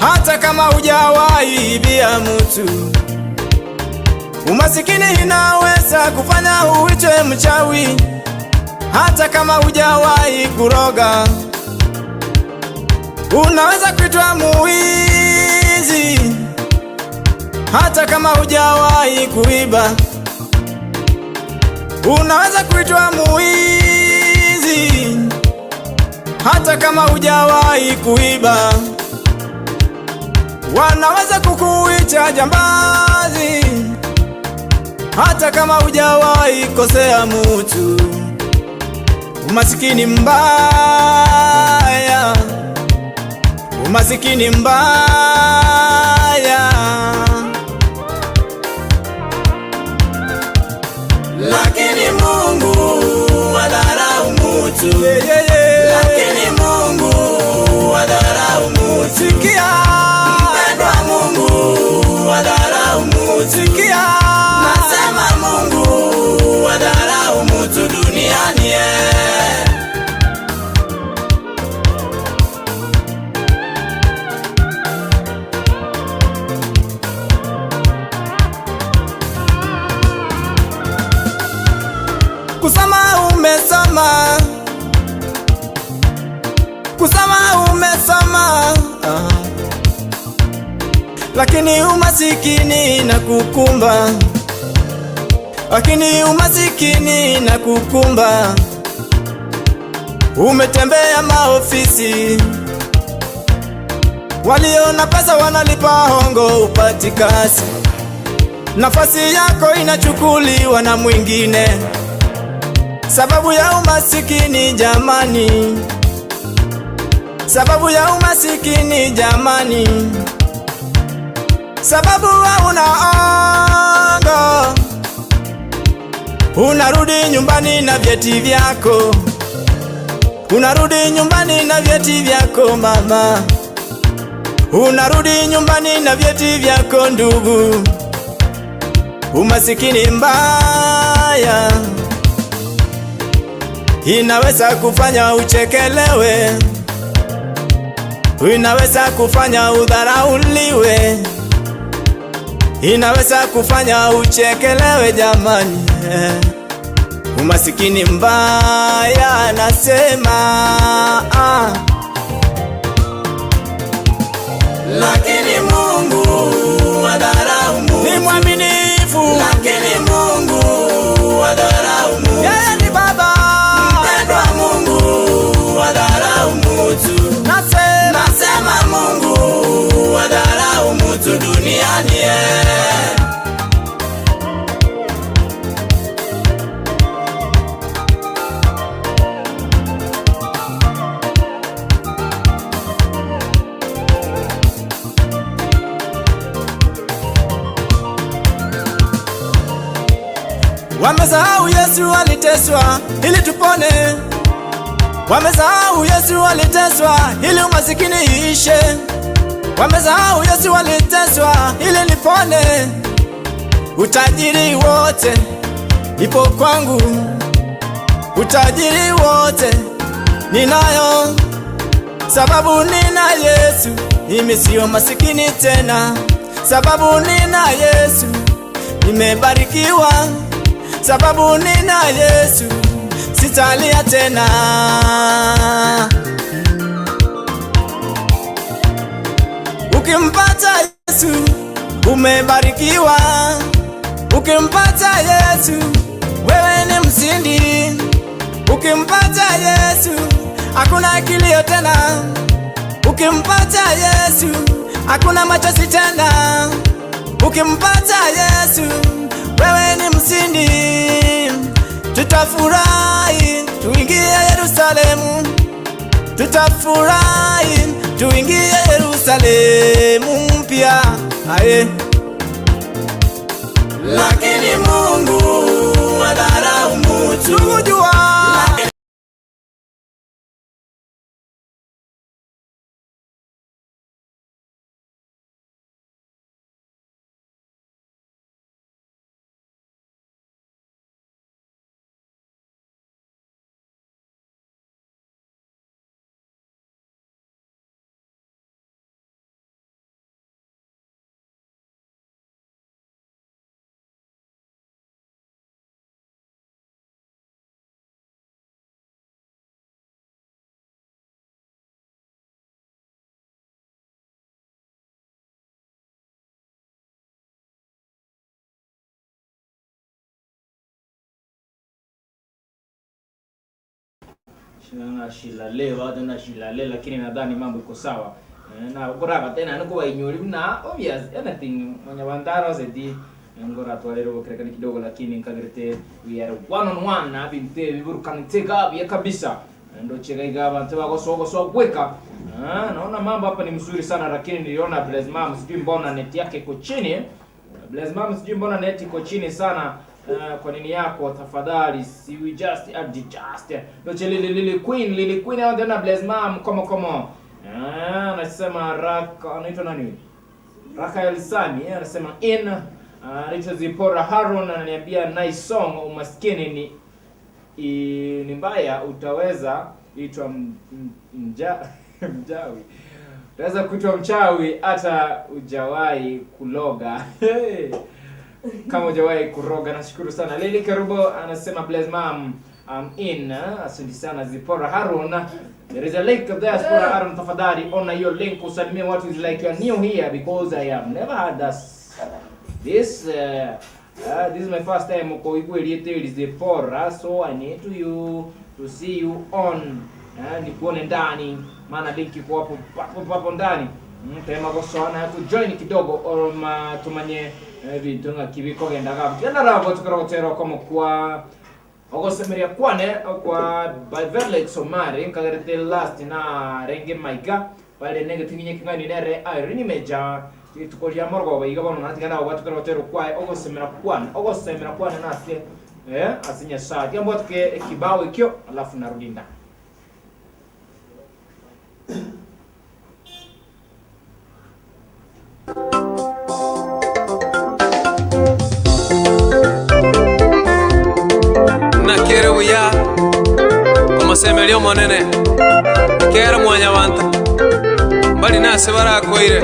Hata kama hujawahi ibia mtu, Umasikini inaweza kufanya uitwe mchawi hata kama hujawahi kuroga. Unaweza kuitwa muizi hata kama hujawahi kuiba. Unaweza kuitwa muizi hata kama hujawahi kuiba. Wanaweza kukuita jambazi hata kama hujawahi kosea mtu. Umasikini mbaya, umasikini mbaya, lakini Mungu wadharau mtu. Lakini Mungu wadharau mtu. Sikia, mpendwa, Mungu wadharau mtu. Sikia, nasema Mungu wadharau mtu duniani. Kusama umesoma, kusama umesoma, lakini umasikini na kukumba, lakini umasikini na kukumba. Umetembea maofisi, walio na pesa wanalipa hongo upati kazi. Nafasi yako inachukuliwa na mwingine sababu ya umasikini jamani, sababu ya umasikini jamani, sababu hauna ongo. Unarudi nyumbani na vyeti vyako, unarudi nyumbani na vyeti vyako mama, unarudi nyumbani na vyeti vyako ndugu. Umasikini mbaya inaweza kufanya uchekelewe, inaweza kufanya udharauliwe, inaweza kufanya uchekelewe jamani. Umasikini mbaya nasema, lakini Mungu wadharau mtu. Ni mwaminifu, lakini Mungu wadharau mtu. Yeye ni Baba, mpendwa, Mungu wadharau mtu. Nasema Mungu wadharau mtu duniani. Wamesahau Yesu aliteswa ili tupone. Wamesahau Yesu aliteswa ili umasikini iishe. Wamesahau Yesu aliteswa ili nipone. Utajiri wote ipo kwangu, utajiri wote ninayo sababu nina Yesu. Mimi sio masikini tena sababu nina Yesu. Nimebarikiwa sababu nina Yesu, sitalia tena. Ukimpata Yesu umebarikiwa, ukimpata Yesu wewe ni mshindi. Ukimpata Yesu hakuna kilio tena, ukimpata Yesu hakuna machozi tena. Ukimpata Yesu wewe ni mshindi. Tutafurahi tuingie Yerusalemu, tutafurahi tuingie Yerusalemu mpya. Lakini Mungu wadharau mtu. shilale watu na shilale, lakini nadhani mambo iko sawa. Na ukora tena nuko inyori na obvious anything mwenye wandaro zedi ngora twalero krekani kidogo, lakini nkagerete we are one on one na binte biburukan tega ya kabisa ndo chega abantu bako so kweka. Naona mambo hapa ni mzuri sana, lakini niliona Blazmam sijui mbona net yake iko chini. Blazmam sijui mbona net iko chini sana. Kwa nini yako tafadhali, si we just adjust ndo lili queen au tena Blazmam komo anasema Raka anaitwa nani, Raka Elisani anasema anaitwa Zipora Harun ananiambia nice song. Umaskini ni mbaya, utaweza itwa mjawi, utaweza kuitwa mchawi hata ujawahi kuloga. Kama hujawahi kuroga. Nashukuru sana. Lili Karubo anasema Blazmam asante sana Zipora Harun. There is a link there, Zipora Harun, tafadhali ona hiyo link usalimie watu is like you are new here, because I have never had this is my first time uko Igweli Zipora, so I need to see you on nikuone ndani, maana link iko hapo ndani. Tema gosona to join kidogo tumanye vitunga kibiko gendaga tena rabo tukarotero como kwa ogosemeria kwane kwa by verlex somari kagarete last na renge maiga pale negatinye kingani nere irini meja tukolia morgo baiga bono natigana watu karotero kwa ogosemera kwane nasi asinya saa jambo tuke kibao ikyo alafu narudi ndani. Nakere uya omasemelio monene kera mwanya wanta bali nase barakoire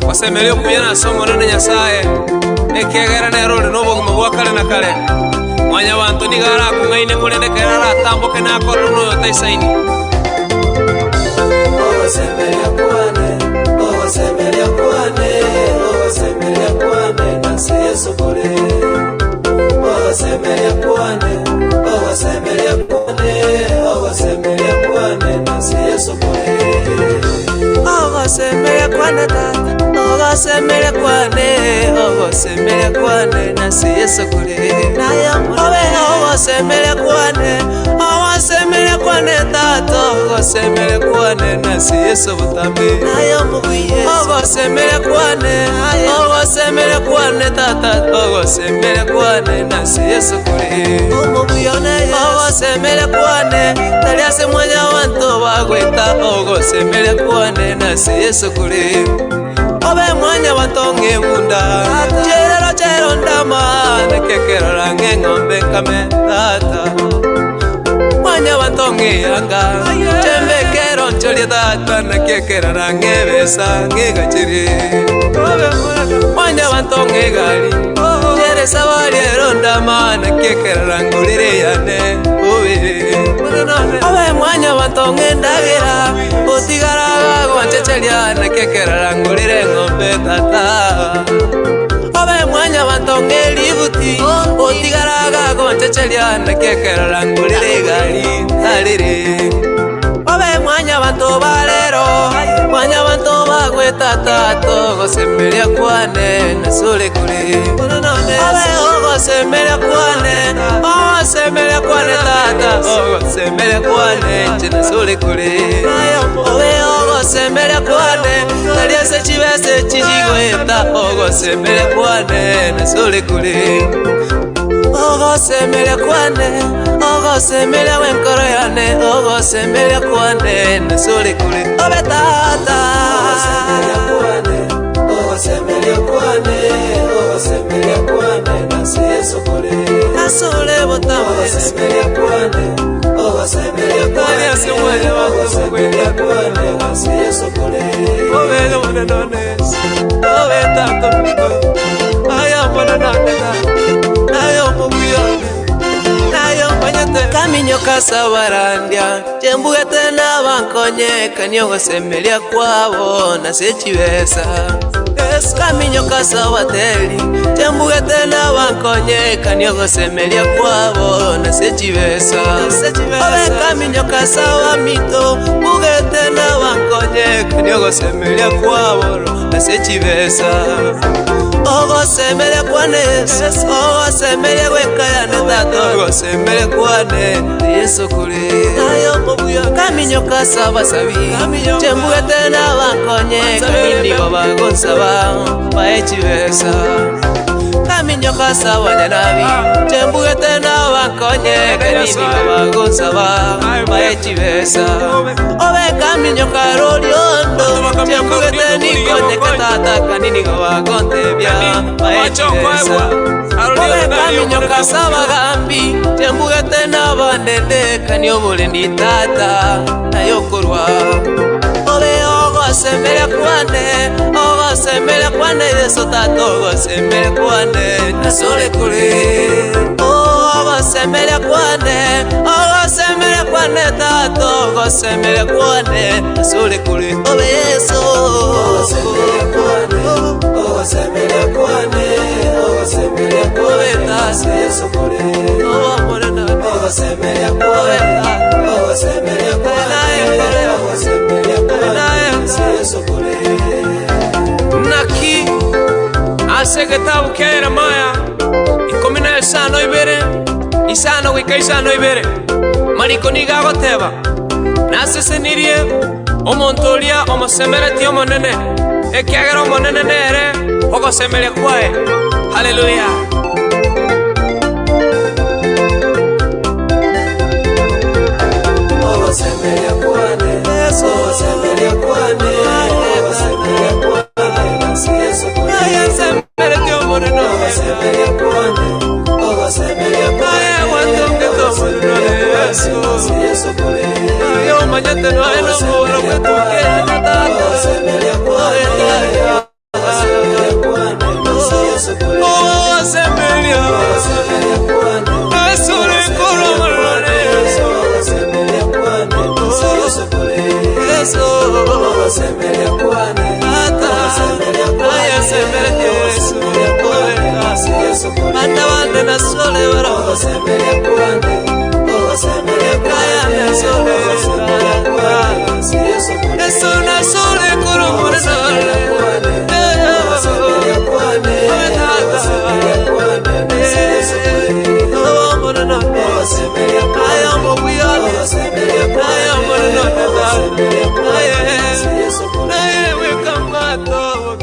wasemelio kuyana somo nene nyasaye ekegera nerole noboguma bwakale na kale mwanya wantu nigara kungaine mulende kera tamboke na koruno yotaisaini osemelia kwane nasi Yesu kule osemelia kwane nasi Yesu kule osemelia kwane tata osemelia kwane nasi Yesu kule osemelia kwane tata osemelia kwane nasi Yesu butambi osemelia kwane tata osemelia kwane nasi Yesu kule osemelia kwane taliase mwanya wantu bagweta osemelia kwane nasi Yesu kule obe mwanya watonge munda chero ndama nekekero range ngombe kame tata mwanya watonge yanga chembekero ncholi tata nekekero range besa ngegachiri mwanya watonge gali chere sabari ndama nekekero rangulire yane obe mwanya watonge ndagira utigaraga gwanchechelia nekekero rangulire ngombe tata obe mwanya watonge libuti utigaraga gwanchechelia nekekero rangulire gali alire obe mwanya wantu balero mwanya wantu bagweta tato gosemelia kwane nasule kule obe gosemelia kwane tata gosemelia kwane nasule kule obe gosemelia kwane taliese chibese chigweta gosemelia kwane nasule kule ogosemelia kwane ogosemelia wenkoro yane ogosemelia kwane nasule kule obe tata ogosemelia kwane nasi Yesu kule nasule botamu ogosemelia kwane asemwele wagosemelia kwane nasi Yesu kule obega monenones obe tata miko aya monenonena ayo mubiyone ayo manyete kaminyo kasabarandia chembugete na bankonye kanyo gosemelia kwabo nasechibesa Kaminyo kasawa teli Tembuge tena wankonye Kanyo gosemelia kwabo Na sechibesa Obe kaminyo kasawa mito Buge tena wankonye Kanyo gosemelia kwabo Na sechibesa Ogo semele kwane Ogo semele wekayane tato Ogo semele kwane Yesu kule Ayo mobuya Kaminyo kasaba sabi Tembuge tena wankonye Kamindi gobagonsa Baechibesa Kaminyo kasaba nyanabi Tembuge tena wakonye Kanini babagonsa Baechibesa Obe kaminyo karoliondo Tembuge teni konye katata Kanini babagonte bya Baechibesa Obe kaminyo kasaba gambi Tembuge tena bandende Kanyo bolendi tata Nayokurwa Obe semele kwane Yesu tato semele kwane Nasole kule semele kwane tato semele kwane Nasole kule Obe Yesu semele kwane semele kwane tasi Yesu kule morena semele kwane semele kwane Naki Asegetabu kera maya Ikomina isano ibere Isano wika isano ibere Mariko niga goteba Nasesenirie Omontolia omosemere ti omonene Ekiagera omonene nere Ogosemere kwae Hallelujah Ogosemere kwane Ogosemere kwane Ogosemere kwane Yesu kule Ogosemere ti omonene Ogosemere kwane Ogosemere kwane Watonge to omonene Yesu kule Ayo manyete no eno moro kwetuke Ogosemere kwane Ogosemere kwane Yesu kule Ogosemere kwane Yesu kule omonene Ogosemere kwane Yesu kule Yesu Ogosemere kwane Andavande na sole vara Ogosemere kwane Ogosemere kwane Yesu na sole kuro mure sole Ogosemere kwane Ogosemere kwane Ogosemere kwane Ayamo buyale Ayamo Naye wekamato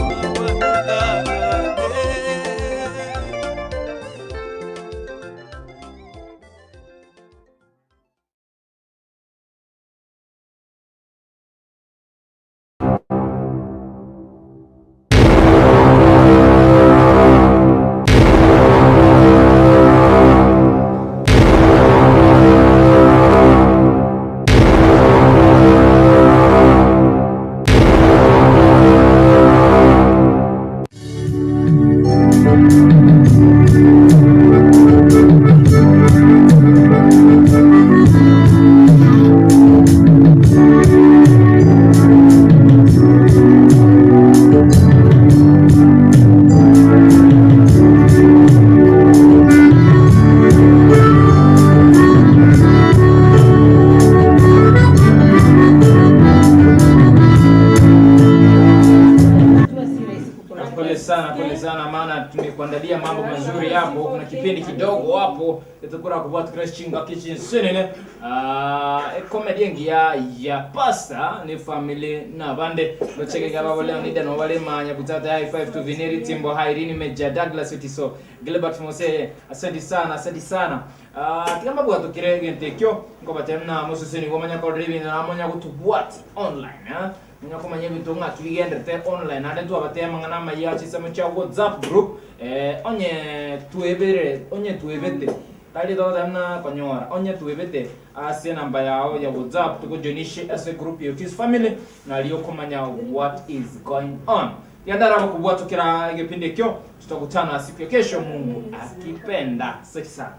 tumekuandalia mambo mazuri hapo. Kuna kipindi kidogo hapo tutakuwa kwa Chinga Kitchen Senene comedy ngia ya pasta ni family na bande bacheke gaba wale ni dano wale manya kutata high five to VINNY RITIMBO Hairini Meja Douglas Utiso Gilbert Mose asante sana kila mambo atokire gentekyo ngobatemna mususeni gomanya ko rivi na monya kutubuat online Nyako manya bitunga kigende te online ade tu abate mangana mayachi sama cha WhatsApp group onye tuebete kali do damna konyora onye tuebete ase namba yao ya WhatsApp tuko joinishe as a group ya Otis family na liyo komanya what is going on yandara bakubwa tukira igepinde kyo tutakutana siku ya kesho Mungu akipenda sasa.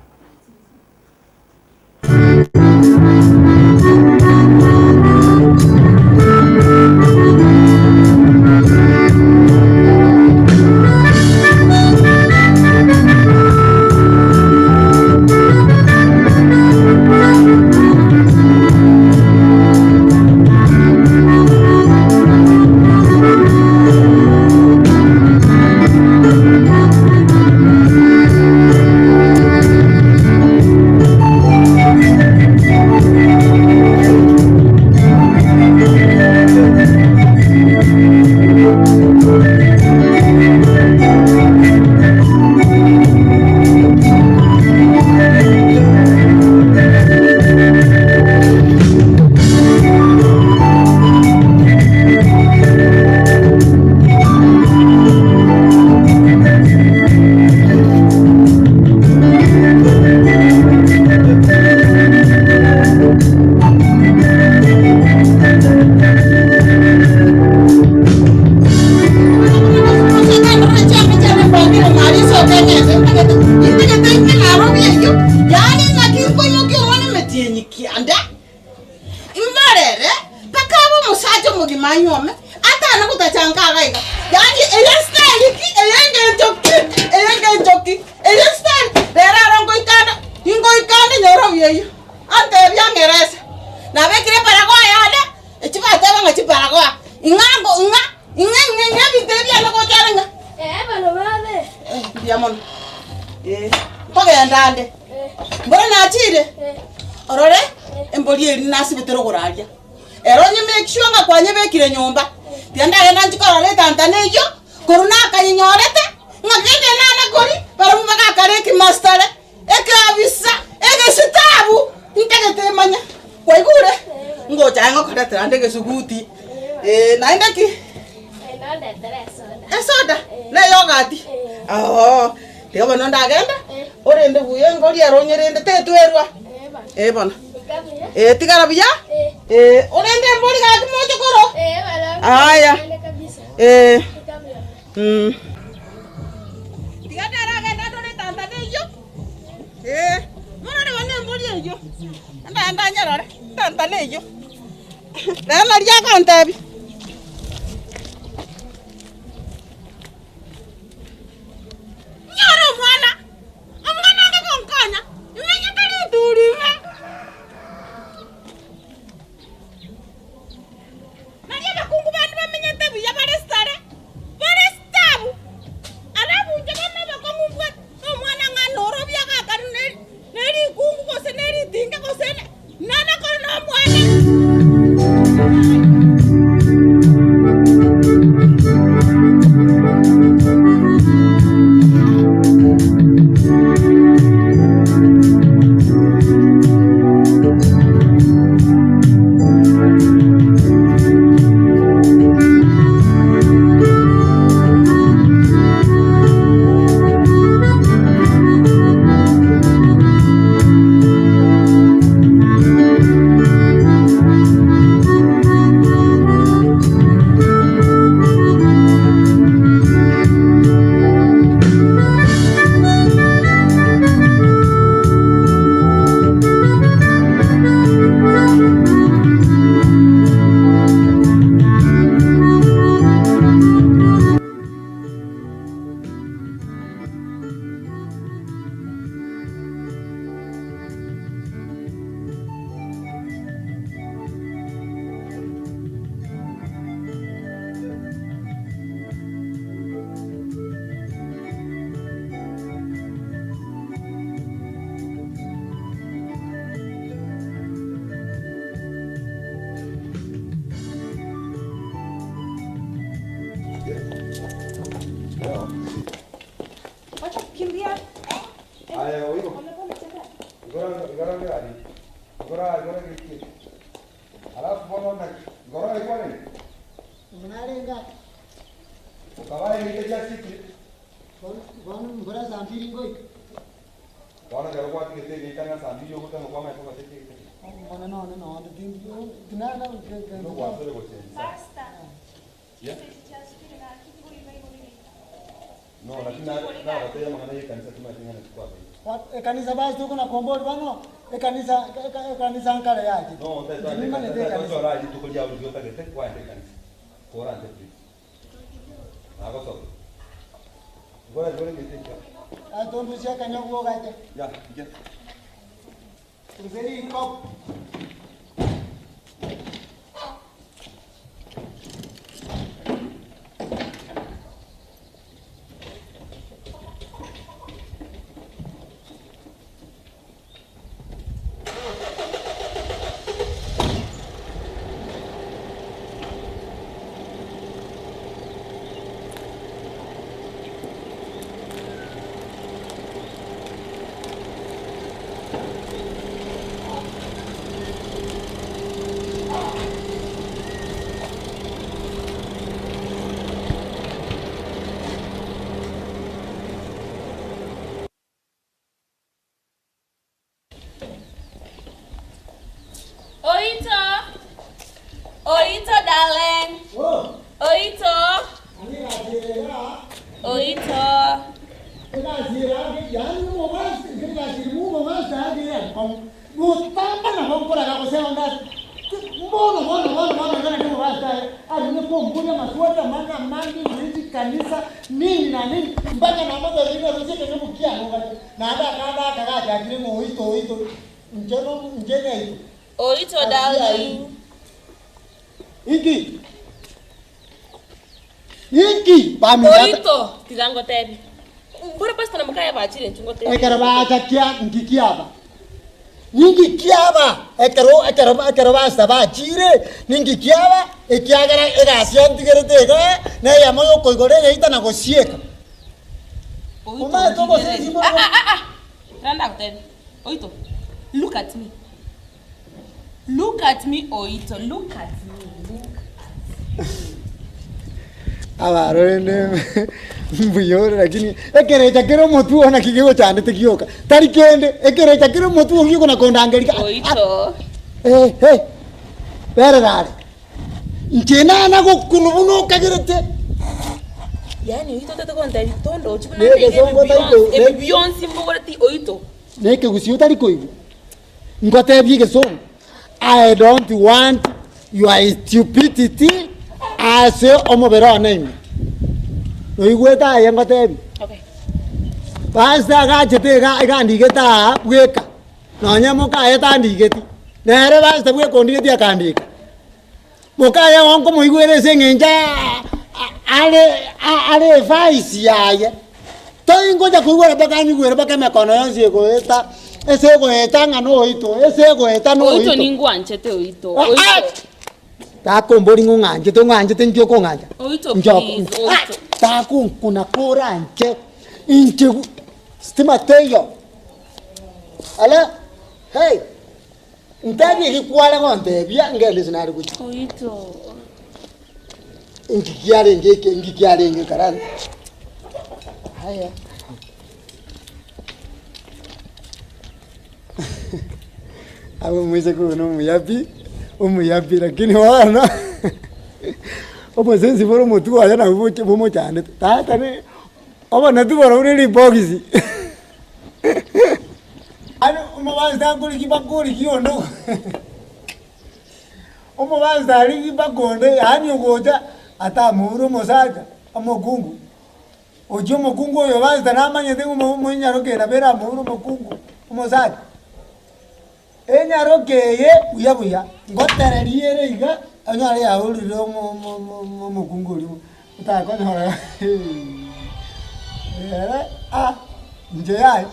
tienyi kianda. Imbarere pakabo musaje mugimanyome ata na kutachanga gaiga. Yani elestyle ki elenge joki elestyle dera rongo ikanda ingo ikanda nyoro yeyo. Ante bya ngeresa. Na bekire paragoa yale echibate banga chiparagoa. Ingango inga bitebya no kocharenga. Balo babe. Diamond. Page ndande. Mbona natire? Orore emboli eri nasibitero goraria. Eronye make sure nga kwanye bekire nyumba. Tianda genda nchikora le tantane yo. Koruna kanyinyorete. Ngagende nana gori para mumaka kareki master. Eke abisa, eke sitabu. Ntegete manya. Kwa igure. Ngoja ngo kadata andege suguti. Naenda ki? Naenda soda. Soda. Na yogurt. Oh. Tiga bano ndagenda. Orende buye ngori aronyerende tetwerwa. Bana. Tigara biya? Orende mbori ga kimojo koro? Bala. Aya. Kabisa. Tiga ndagenda dore tanta deyo. Mwana wane mbori eyo. Anda nyarare. Tanta neyo. Dana ria kantabi. Nyaro mwana. Amwana ngakonkanya. Imenya tari turime. Nari abakungu bantu bamenye tebu ya barestare. Barestabu. Arabu jabana bakomubwe. Omwana nganoro bya kakanu neri kungu kose neri dinga kose. Nana kono mwana. Kanisa basi tuko na kombori bano kanisa ankara yaje no ndio raji tuko dia ulio tagete kwa kanisa kora ante nago so gora ngite atondu sia kanyago gaje ya je uzeri kop Oito, darling. Oito. Oito. Ina zira, yani mu ba, kina zira mu ba sa dia. Mutamba na hokora na kusema ndazi. Mbona kana ndio basta. Alinipo mbunya maswali manga mangi hizi kanisa nini na nini mpaka na mambo zile zote kama kiano na hata kaka akili mo oito njene hizo. Oito darling. Iki pami. Oito tilango tebi. Mbona basta na mkaya bachile nchungo tebi. Ekara ba chakia ngikiaba. Ningi kiaba ekaro basta ba chire ningi kiaba ekiagara egasian tigeretega na yamoyo koigore yaita na gosieka. Uma tobo sisi mo. Randa kuteni. Oito. Look at me. Look at me, Oito. Look at me. Abarone mbuyore lakini ekerecha kero motu ona kigego chane tekioka tari kende ekerecha kero motu ongigo na kondangelika Oito bere dare njena na gokulubuno kagirete yani Oito tete konta bitondo chikuna ndege Beyonce mbogore ti Oito neke gusiyo tari koibu ngote biege so I don't want your stupidity ase omobero name oigweta yango tebi okay basta ga chete ga ndigeta bweka nonyamo ka eta ndigeti nere basta bwe kondigeti akandika mukaya wanko moigwere sengenja ale vice yaye to ingoja kuigwera baka nyigwera baka mekono yonse ko eta ese go eta ngano Oito ese go eta no Oito ningwanchete Oito Tako mbori nganje to nganje tentio ko nganja. Oito please Oito. Tako kuna kora nje. Inje stima teyo. Ala hey. Ndabi hikwala ngonde bya ngele zinari kuchi. Oito. Ngikiare nge karani. Haya. Awe mweze kuno muyapi. Umuyapi lakini wana obo sensi boro motu aya na bomo cyane tata ne obo natubora uri boxi ano umubaza nguri kibakuri kiyondo umubaza ari kibakonde yani ngoja ata muru mosaja amogungu ojo mogungu yo baza namanye tengo mo nyaroke na bera muru mogungu mosaja enyarokeye buya ngotereriere iga anyare ya uriro mo kunguri utakonyora era nje yae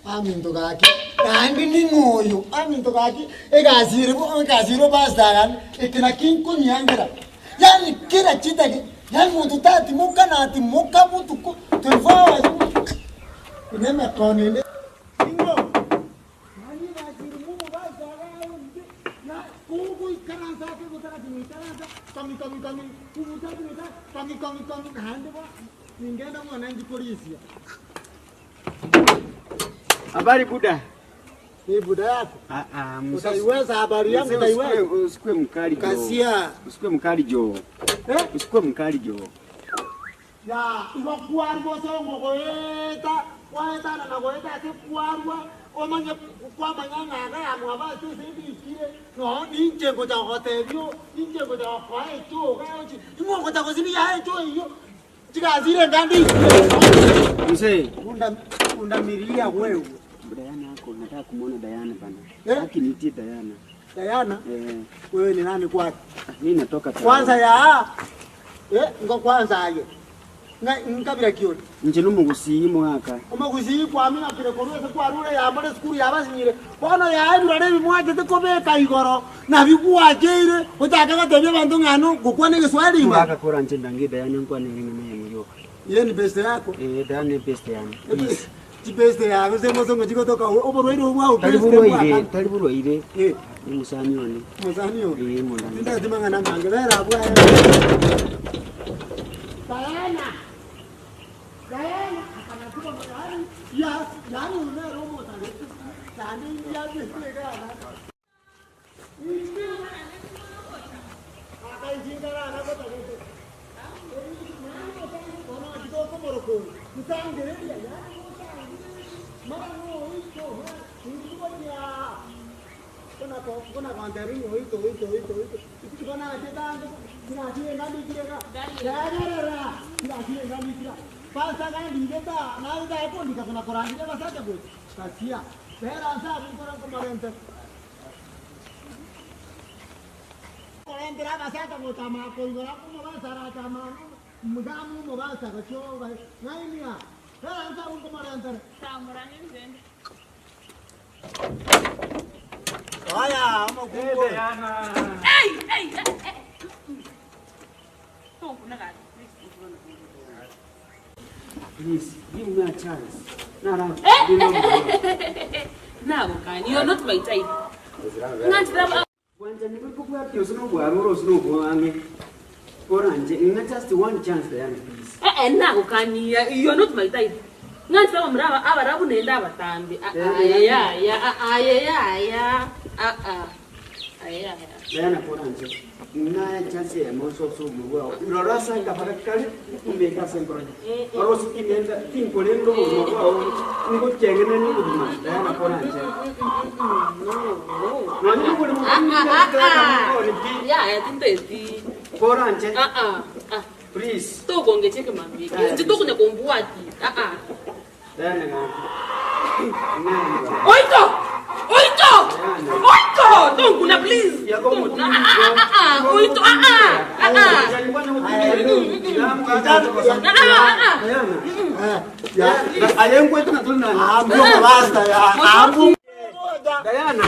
Aminto kaki, kandi ni ngoyo. Aminto kaki, ekasiro pastagan, ekena kinko nyangera. Yani kira chita ke, yani mutu tati muka nati muka mutu ko, tulfawa. Ine me koni ne. Ingo. Nani kasiro mumu pastagan, na kuku ikaransa ke butara kini ikaransa, kami, kumu tati hande ba, ningenda mwananji polisi. Habari buda. Ni buda yako? Utaiweza habari yangu utaiweza? Usikue mkali jo. Kasia. Usikue mkali jo. Usikue mkali jo. Ya, iwa kuarbo songo goeta, waeta na goeta se kuarbo, omanye kwa manyanga ya mwaba tu sebi kire. No, ninje goja hotelio, ninje goja kwae cho, gaochi. Imo goja gozini ya cho hiyo. Chika zile ngandi. Mzee, unda miria wewe. Diana yako nataka kumuona Diana bana. Akinitie Diana. Diana? Wewe ni nani kwako? Mimi natoka kwanza ya. Ngo kwanza aje. Nkabira kioni. Nje no mugusimo aka. Omugusi kwa mina kire koruwe kwa rure ya mare skuru ya basinyire. Bono ya ayura rebi mwaje te kobeka igoro. Na bikuajeire, utaka gatebye bantu ngano gukwane Kiswahili ma. Aka kora nje ndangi Diana nkwane ngene myo. Yeye ni best yako? Diana ni best yangu. Chipeste ya gusemo songo chikotoka oborwero mwa taliburo ire ni musanyoni musanyoni munda ndazimanga namanga bera bwa Diana akanatuka mahali yani unaromo taletu tani ya bisega na akaijingara na kota kete ona kitoko moroko mtangere ya mano ito ha kuna kwandari ito kuna jetanga kuna ngani kirega darara kuna ngani kirega Pasa kan digeta na ida ko dika kuna korang dia masa aja buat kasia saya rasa korang kemarin tu korang kira masa aja buat sama aku korang mau bahasa raja mana mudamu mau bahasa kacau nah ini ya saya rasa kemarin tu kamuran ini jen ayah mau kumpul tuh nak kan Please, give me a chance. No. Now, can you're not my type. When the people who have used no words, no going just one chance there, please. And now, can you're not my type. Not some rubber, our nenda batambi. Diana Poranje. Na chance ya moso so mwa. Urarasa kapakali umeka sempre. Orosi kinenda tinkolendo mwa. Ngo chengene ni kuduma. Diana Poranje. No ni kule mwa. Ya tinteti. Poranje. Please. To gonge cheke mambi. Ndito kunya kombuati. Diana ngani. Oito! Don't kuna please. Ya como oito. Ayen kwetu na tuna ambu basta ya ambu Diana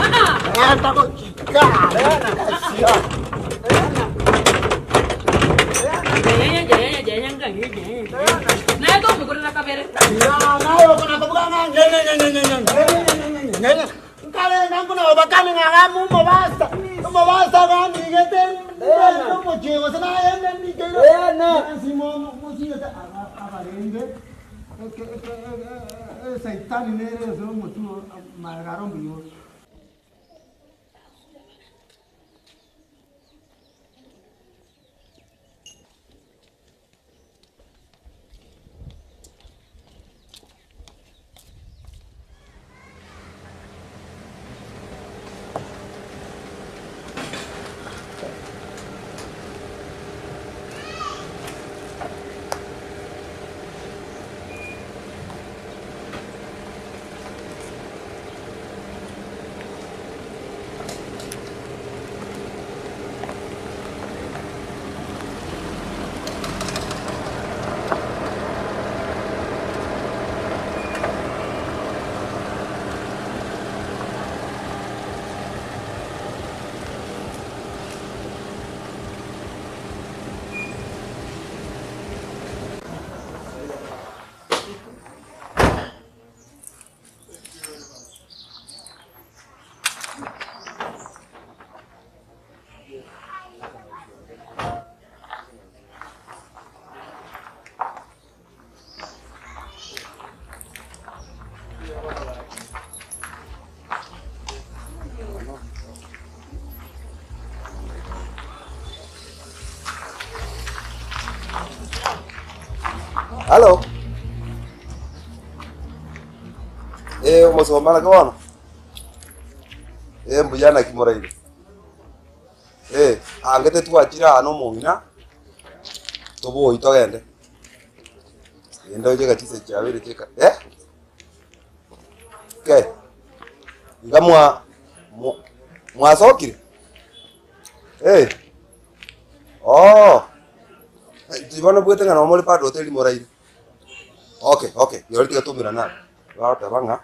tako kika Diana kasia Jaya ngani. Na to mukuri na kabere. Nayo kuna kabuka ngene kale nangu na bakani ngaramu mobasta gani gete no chego sana yende ni kero na simo musiyata abarenge saitani nere zo mutu margaron biyo Halo. Umusoma nakawana. Mbujana kimora ile. Angete twachira hano mungina. Tobo itogende. Endo je gatise chabere cheka. Okay. Ngamwa mwasokire. Oh. Tibana bwete ngana omole pa hotel moraire. Okay. Yori tiga tumira na. Wa tabanga.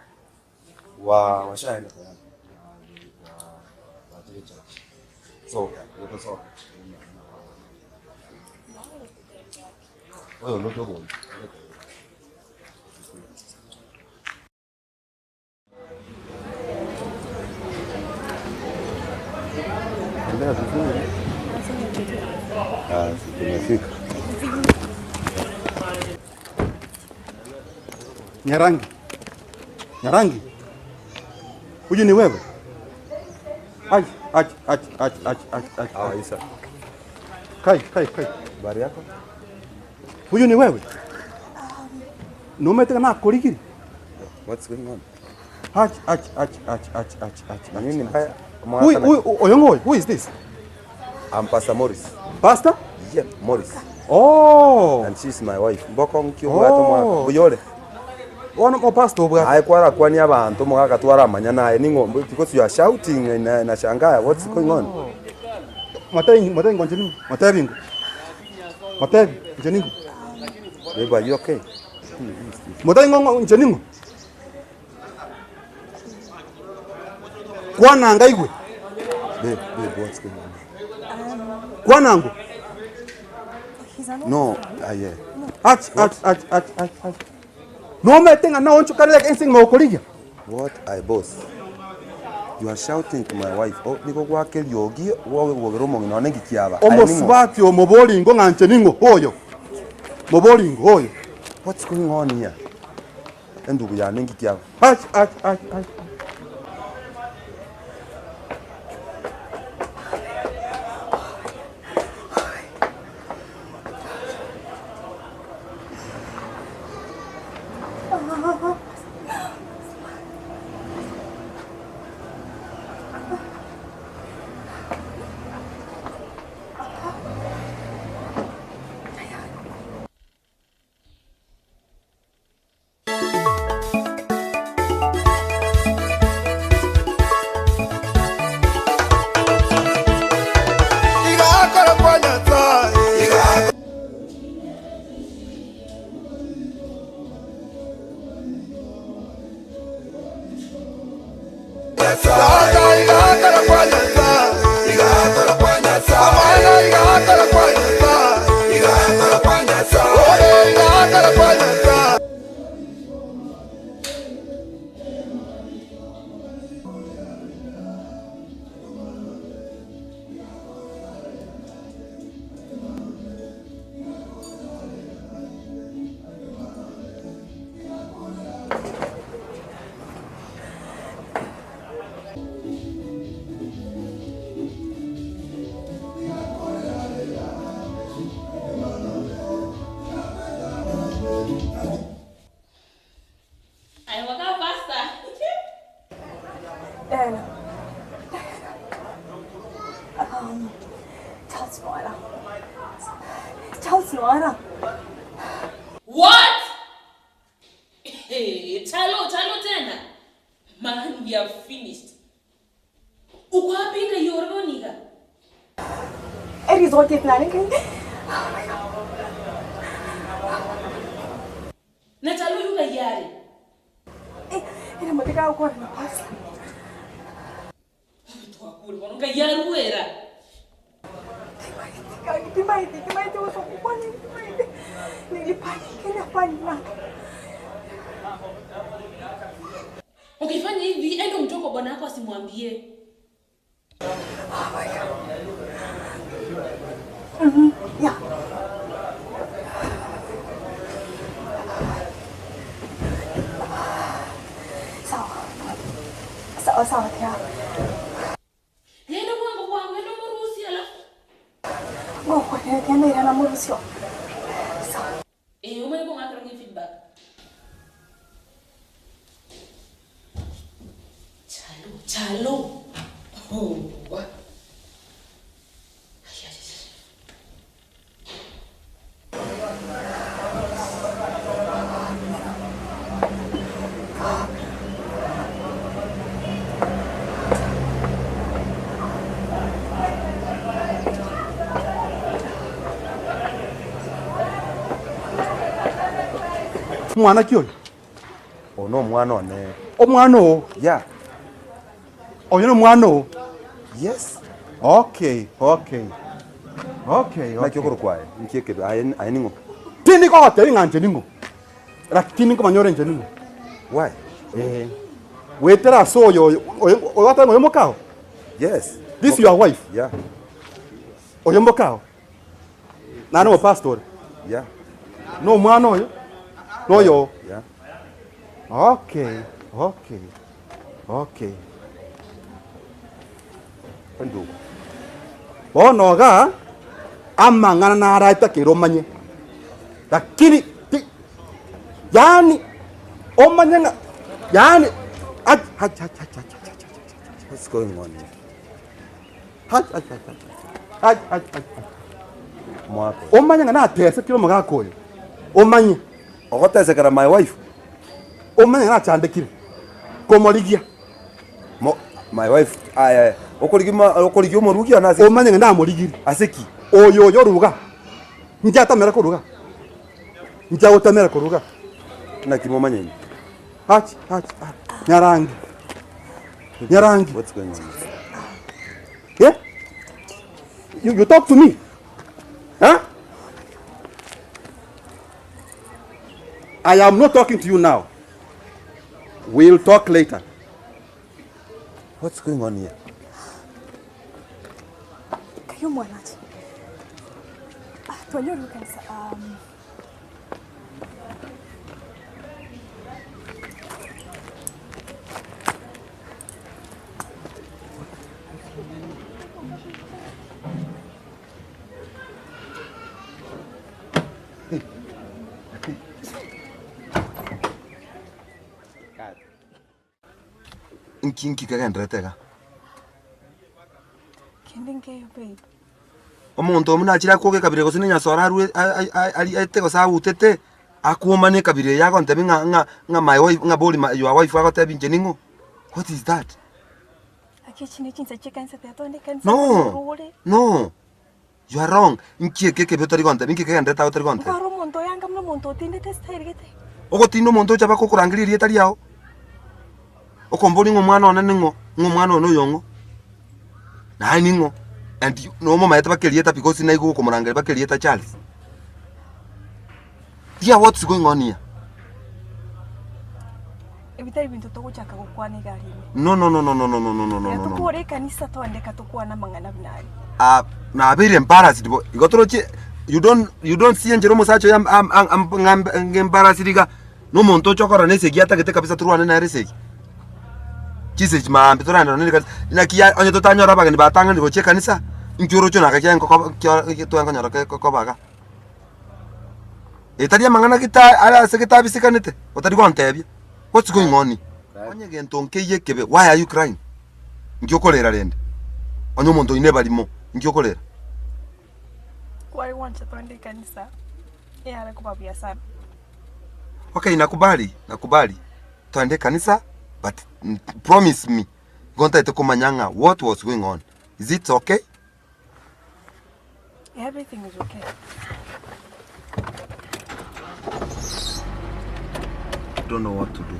Wa shaenda tayari. So, yote sawa. Wewe ndio dogo. Ndio vizuri. Tumefika. Nyarangi. Nyarangi. Huyu ni wewe? Ai. Ah, Isa. Kai. Habari yako? Huyu ni wewe? Numeteka na kurigiri. What's going on? Nini mbaya? Who is this? I'm Pastor Morris. Pastor? Yeah, Morris. Oh. And she's my wife. Mboko nkyo bwato mwaka. Buyole. Ono mo pastor bwa. Ai kwara kwani abantu mwaka twara manya naye ningombe because you are shouting na shangaya. What's going on? Matai ngonjeni. Matai ngonjeni. Babe, are you okay? Matai ngonjeni. Kwana ngaigwe. Babe, what's going on? Kwana ngo. No, yeah. Ach. No metenga na oncho kare like anything ngokoligia. What I boss? You are shouting to my wife. Oh, niko gwake yogi wowe wogeromo ngino nengi kiaba. Omosubati omobolingo nganje ningo hoyo. Mobolingo hoyo. What's going on here? Endugu ya nengi kiaba. Ach. What? Hey, chalo tena. Man, we are finished. Uko wapi nga yoronika? It is what you're planning. Na chalo yuka yari. Ina matika uko na pasta. Tuwa kuri wano ka yari wera. Timaiti uso kuponi. Nilipani. Ukifanya hivi, endo mtoko bwana wako asimwambie. Oh my God. Yeah. Sawa tia. Nenda wangu, nenda murusi alafu. Ngoko, nenda ira na murusi. Umene ko ngakira feedback. Chalo. Oh. Mwana kyo? Ono mwana one. Omwana o? Yeah. Oyo no mwana o? Yes. Okay. Nakyo kwae. Nkieke ayiningo. Tini ko hotel nganje ningo. Lakini ko manyore nje ningo. Why? Wetera so yo wata ngoyo mokao? Yes. This your wife? Yeah. Oyo mokao? Nano pastor? Yeah. No mwana oyo? No yo. Yeah. Okay. Ndo. Bonoga amangana na araita kiromanye. Lakini yani omanyanga yani what's going on here? Mwako. Omanyanga na tese kiromo gakoyo. Omanye. Ogotesekera my wife. Omanyanga na chandekire. Komorigia. My wife okorigima morugia na omanyanga na morigiri. Aseki. Oyo ruga. Njatamera kuruga. Njaotamera kuruga. Na kimomanyeni. Nyarangi. What's going on? Yeah? You talk to me. Huh? I am not talking to you now. We'll talk later. What's going on here? Kayo mwanaji. Tuwajuru kanisa. Inki kagendretega. Kendinge babe. Omuntu omunachira koge kabire gosine nyasora ari etego sa utete akumane kabire yago ntebi nga my wife nga boli your wife ago tebi njeningo. What is that? Akichini chinsa chikansa teatonde kansa. No. You are wrong. Inki keke betori gonte inki kagendreta otori gonte. Kwaro monto yanga mno monto tinde testa irigete. Ogo tino monto chaba kokurangiri etari yao. Okomboli ngomwana ona ningo ngomwana ono yongo na ningo and no mama yeta bakelieta because na igo komurangari bakelieta Charles. Yeah, what's going on here? Ebitari bintu tokuchaka gukwana igari. No. Tukore kanisa twandeka tukwana mangana binari. Na very embarrassed bo igotoroche you don't see njero musacho am embarrassed no monto chokora nese giata gete kabisa turwane na reseki. Chise mambe torana nene na kia onye totanyora baga ni batanga ni goche kanisa njuro chona ka kyango to nganyora ko baga etaria mangana kita ala sekita bisikanete otari kwantebye. What's going on? Onye gento nkeye kebe why are you crying? Ngiokolera rende onye muntu ine balimo ngiokolera why want to twende kanisa yale kubabia sana. Okay, nakubali twende kanisa. But promise me, gonta ite kumanyanga what was going on. Is it okay? Everything is okay. I don't know what to do.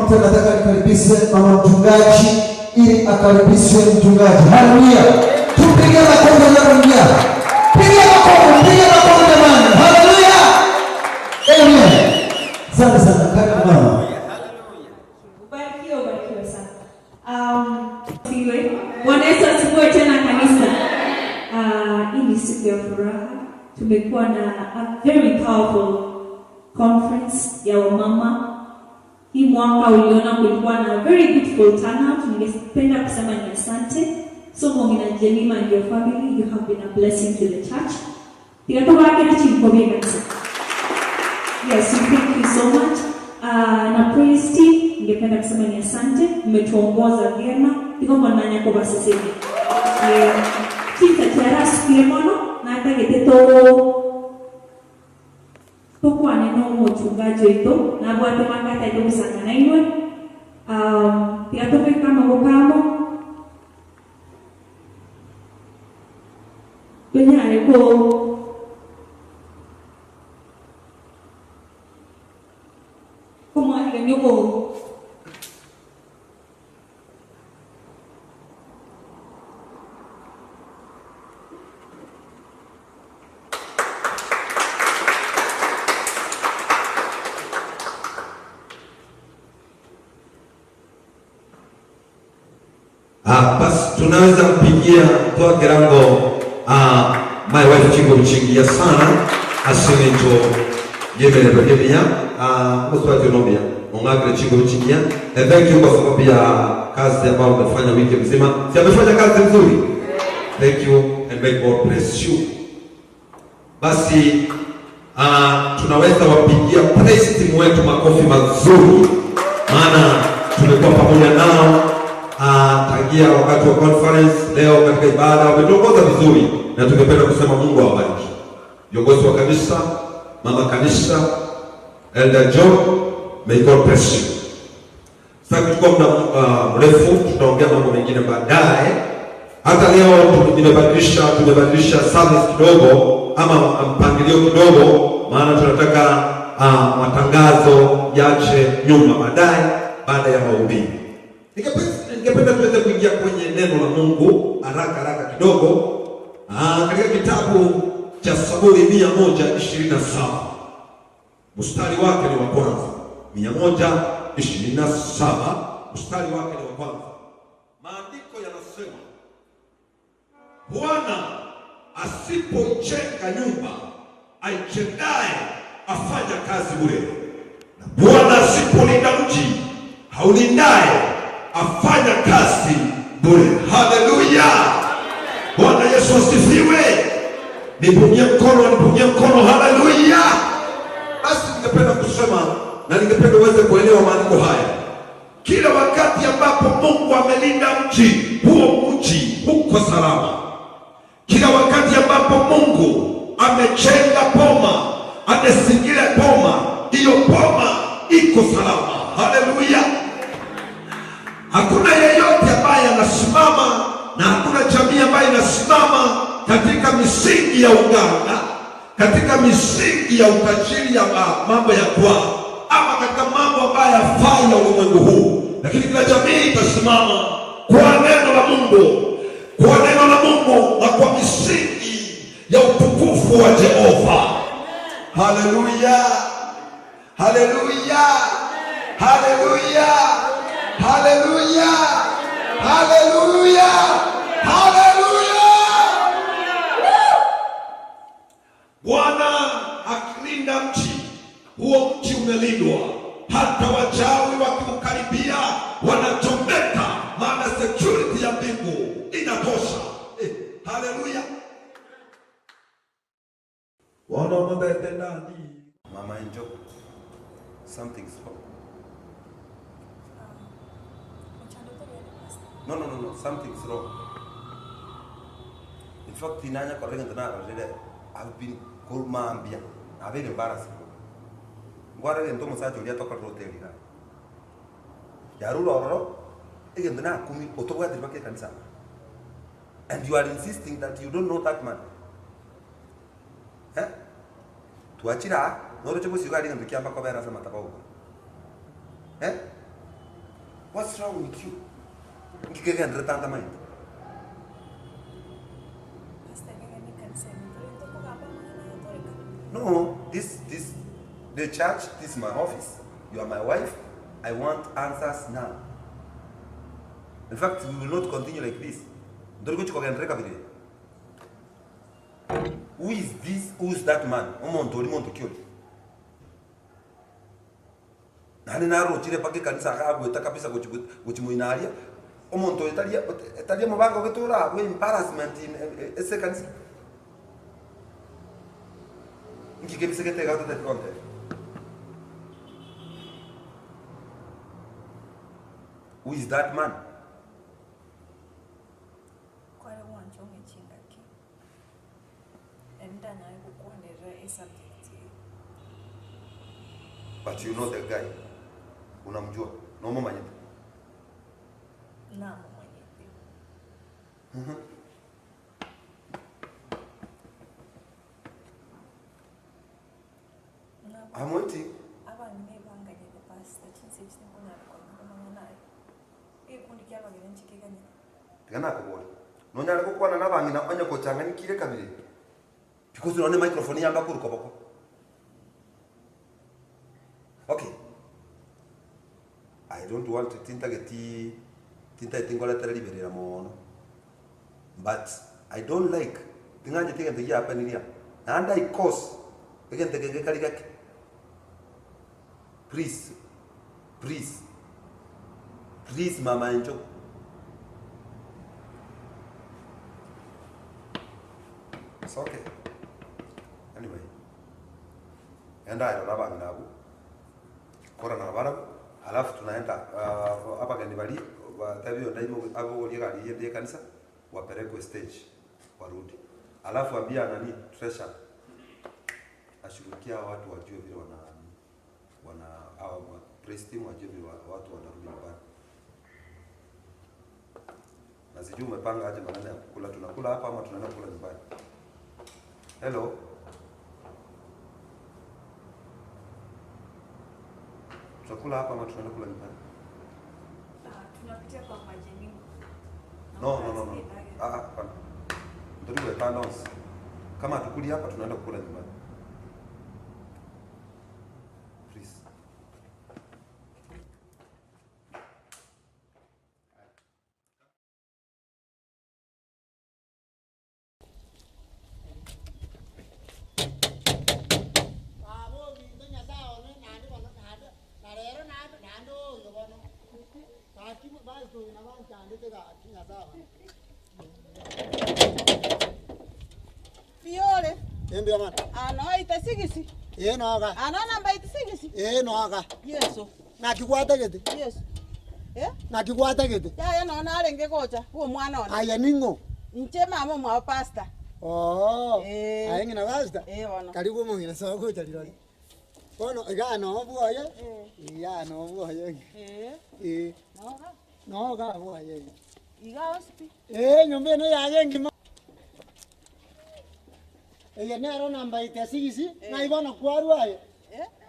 Nataka nikaribishe mama mchungaji ili akaribishe mchungaji. Haleluya. Tupige makofi na kuingia. Piga makofi jamani. Haleluya. Amen. Asante sana kaka mama. Ubarikiwe sana. Bwana Yesu asifiwe tena kanisa. Hii siku ya furaha tumekuwa na a very powerful conference ya wamama. Hii mwaka uliona kulikuwa na very beautiful turnout. Ningependa kusema ni asante. So Mongina Jemima and your family, you have been a blessing to the church. Yes, thank you so much. Na praise team, ningependa kusema ni asante. Mmetuongoza vyema. Niko mwananya kwa basi sisi. Kita tiara sikiemono na hata geteto tukwa neno mchungaji wetu na bwate makata ito musangana inwe. Pia tupe kama ukamo nyuko. Kumwalika nyuko. Basi tunaweza mpigia kwa kirango my wife Chingo mchingia sana asimecho yemele bademia mswati unomia ongagre Chingo mchingia and thank you kwa sababu ya kazi ambayo umefanya wiki mzima. Si amefanya kazi nzuri? Thank you and may God bless you. Basi tunaweza wapigia praise team wetu makofi mazuri, maana tumekuwa pamoja nao tangia wakati wa conference. Leo katika ibada wametongoza vizuri na tungependa kusema Mungu awabariki. Viongozi wa kanisa, mama kanisa, Elder John, may God bless you. Sasa kuchukua muda mrefu, tutaongea mambo mengine baadaye. Hata leo tumebadilisha service kidogo ama mpangilio kidogo, maana tunataka matangazo yache nyuma baada ya mahubiri. Ningependa tuweze kuingia kwenye neno la Mungu haraka kidogo. Katika kitabu cha Zaburi 127 mstari wake ni wa kwanza. 127 mstari wake ni wa kwanza. Maandiko yanasema, Bwana asipoijenga nyumba, aijengaye afanya kazi bure. Na Bwana asipolinda mji, haulindaye afanya kazi bure. Haleluya! Bwana Yesu asifiwe. Nipungie mkono. Haleluya! Basi ningependa kusema na ningependa uweze kuelewa maandiko haya. Kila wakati ambapo Mungu amelinda mji, huo mji uko salama. Kila wakati ambapo Mungu amejenga boma, amezingira boma, hiyo boma iko salama. Haleluya! Hakuna yeyote ambaye anasimama na hakuna jamii ambaye inasimama katika misingi ya uganga, katika misingi ya utajiri ya mambo ya kwao, ama katika mambo ambayo yafai ya ulimwengu huu. Lakini kila jamii itasimama kwa neno la Mungu, na kwa misingi ya utukufu wa Jehova. Haleluya! Haleluya! Haleluya! Haleluya! Haleluya! Haleluya! Bwana akilinda mji, huo mji umelindwa. Hata wachawi wakimkaribia wanachomeka, maana security ya mbingu inatosha. Haleluya! Wana mbele ndani. Mama enjoy. Something's wrong. No, something's wrong. In fact, I've been called Mambia. I've been embarrassed. What are you doing? I'm talking about hotel. And you are insisting that you don't know that man. Tuachira, no recho sigari ndio kiamba kwa vera sama tabau. What's wrong with you? Ngikege ndretanda mai. No, the church, this is my office. You are my wife. I want answers now. In fact, we will not continue like this. Who is this? Who is that man? Omonto kill. Nani naro chile pake kanisa kabu etakapisa kuchimuinalia. Omonto etalia mabango ketura we embarrassment in ese kanisa. Ngikebise ketega to that content. Who is that man? But you know the guy. Unamjua. No mama nyeti. Na mama nyeti. I'm waiting. Tigana kubona. Nonyale kukwana nabangi na onye kochanganyikire kabiri. Because unaone microphone yamba kuruko boko. Okay. I don't want to tinta itingola liberera mono. But I don't like tinganje tigende ya hapa nilia. And I cause tigende genge kaligake. Please. Please mama enjo. It's okay. Anyway. Enda ilo laba minabu. Kora na bara. Alafu tunaenda hapa kanibali tabio ndaimo hapo waligali yende kanisa wapelekwe stage warudi. Alafu ambia nani treasure ashughulikia watu wajue vile wana praise team wajue vile watu wanarudi nyumbani. Na sijui umepanga aje maneno ya kula, tunakula hapa ama tunaenda kula nyumbani? Hello. Tunakula hapa ama tunaenda kula nyumbani? Tunapitia kwa majeni. No. Hapana. Ndio panels. Kama tukuli hapa tunaenda kula nyumbani. Please. Fiore. Embe amana. Ano itasigisi. No aga. Ano namba itasigisi. No aga. Yeso. Na kikwata gete. Yeso. Na kikwata gete. Ya naona alenge kocha. Huo mwana ona. Aya ningo. Nche mama mwa pasta. Oh. Ayengi na pasta. Wana. Karibu mungina sawa kocha lironi. Kono iga no buoye. Ya no buoye. No ga buoye. Iga hospi. Nyombe no ya yengi ma. Nero namba itasigisi na ibona kwaru aye.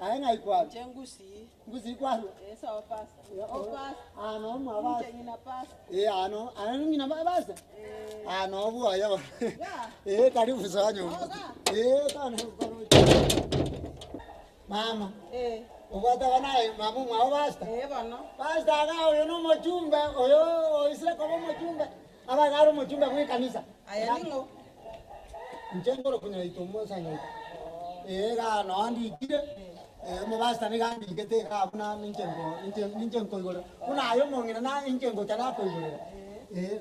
Ayenga ikwaru. Ngusi kwaru. Sawa pasta. No mwa Ngina pasta. Ano ngina pasta. No buoye. Karibu sanyo. Kana kwaru. Mama. Ugata wanae mamu mwa pasta. Bana. Pasta ga oyo no mochumbe, oyo isle como mochumbe. Aba garo mochumbe kwa kanisa. Aya ningo. Nchengoro kunya itomo sanya. Ga no andi kire. Mo basta ni gandi kete ga kuna ninchengo igoro. Kuna ayo mongina na ninchengo tana ko igoro.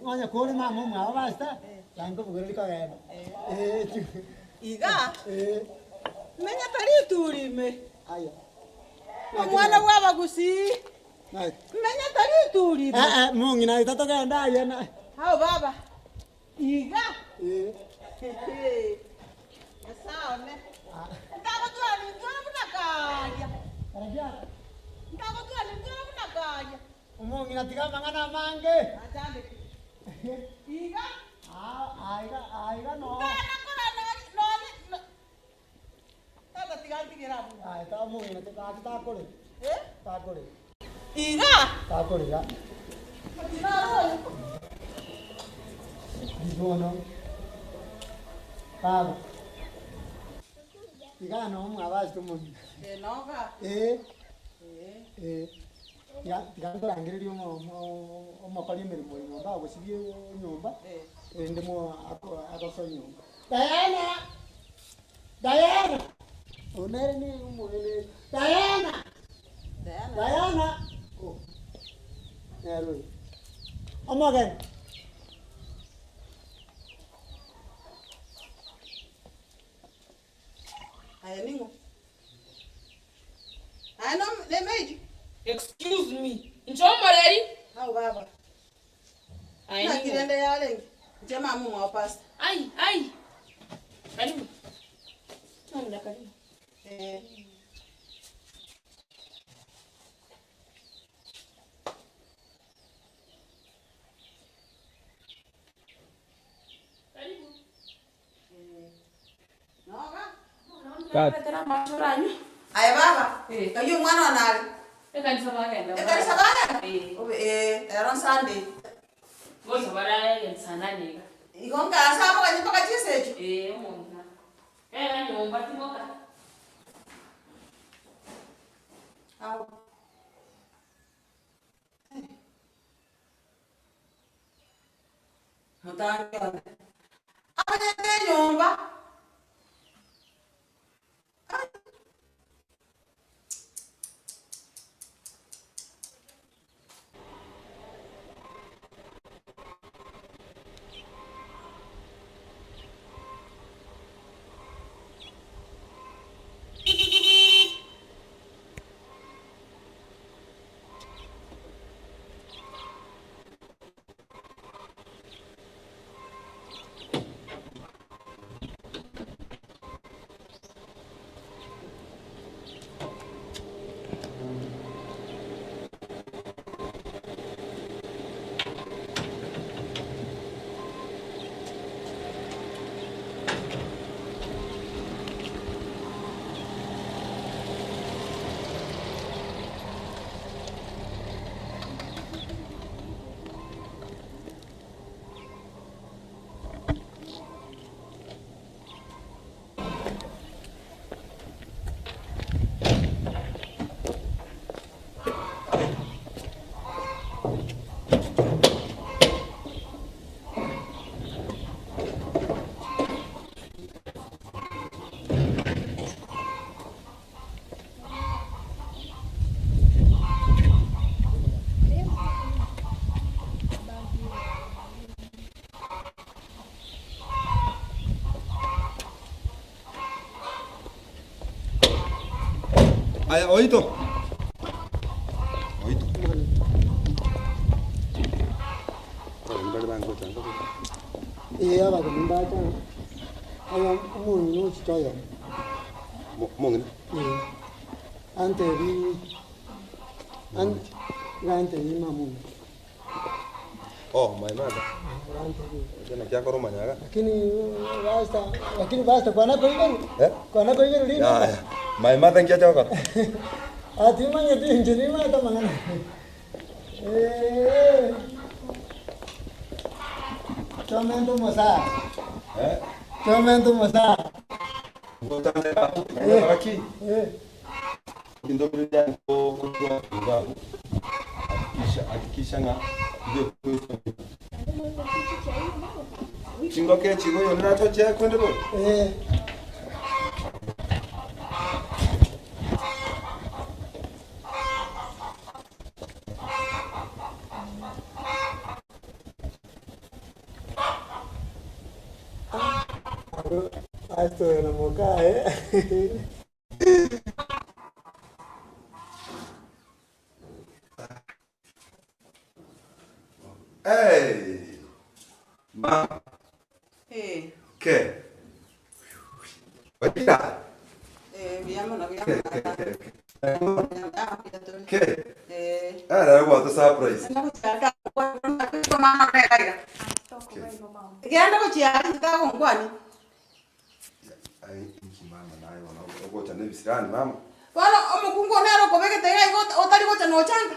Ngonya kore mamu mwa basta. Yango bugori ka ga. Iga. Menya tari turime. Aya. Mwana waba gusi. Menya tari turime. Mongina itatoka ndaya na. Hao baba. Iga. Sawa ne. Ndako tu alinjora kunakaja. Ndako tu alinjora kunakaja. Mongina tigama ngana mange. Atande. Iga. Aiga no. No. Tata tiganti gerabu. Ta mongina te ta kore. Ta kore. Iga. Ta kore ya. No. Dijono. Baba. Iga no mwabazi tumunyi. Noga. Tiga ndangiriri omukali emirimo nyumba agusibye nyumba. Ndimo akoso nyumba. Diana. Onere ni umugele. Diana. Oh. Hello. Omogen. Aya ningo. Ano le meji. Excuse me. Njomba leli? Hao baba. Aya ningo. Kirende yale. Njema mamu mwa pasta. Ai. Karibu. Nenda karibu. Aya baba. Kayo mwana wanali. Kanisa bagenda. Kanisa bagenda? Era Sunday. Ngozo baraye nsanani. Ikonga asaba kanye paka chisecho. Umuntu. Nyumba timoka. Au. Mutanga. Abanye nyumba. Aya, Oito. Oito. Iya, ba kan ba ta. Aya mun no stoya. Mongin. Ante ri mamun. Oh, my mother. Jana kya karo manyaga? Lakini basta kwa na koiberu. Kwa na koiberu ri. My mother kya jaga? Ati manya tu injini ma ta mangana. Comendo moça. Comendo moça. Botando aqui. Indo brilhar com tua aqui changa. Chingo ke chingo yo na to che kwende bo. Esto de la moca, Hey! Ma! Hey! Che? Vai là! Che? Era guarda surprise. Kianda kuchiari kitako ngwani. Ai, mama nayo ugocha nebisirani mama. Bana omukungu nero kobeke tega otari gocha no changa.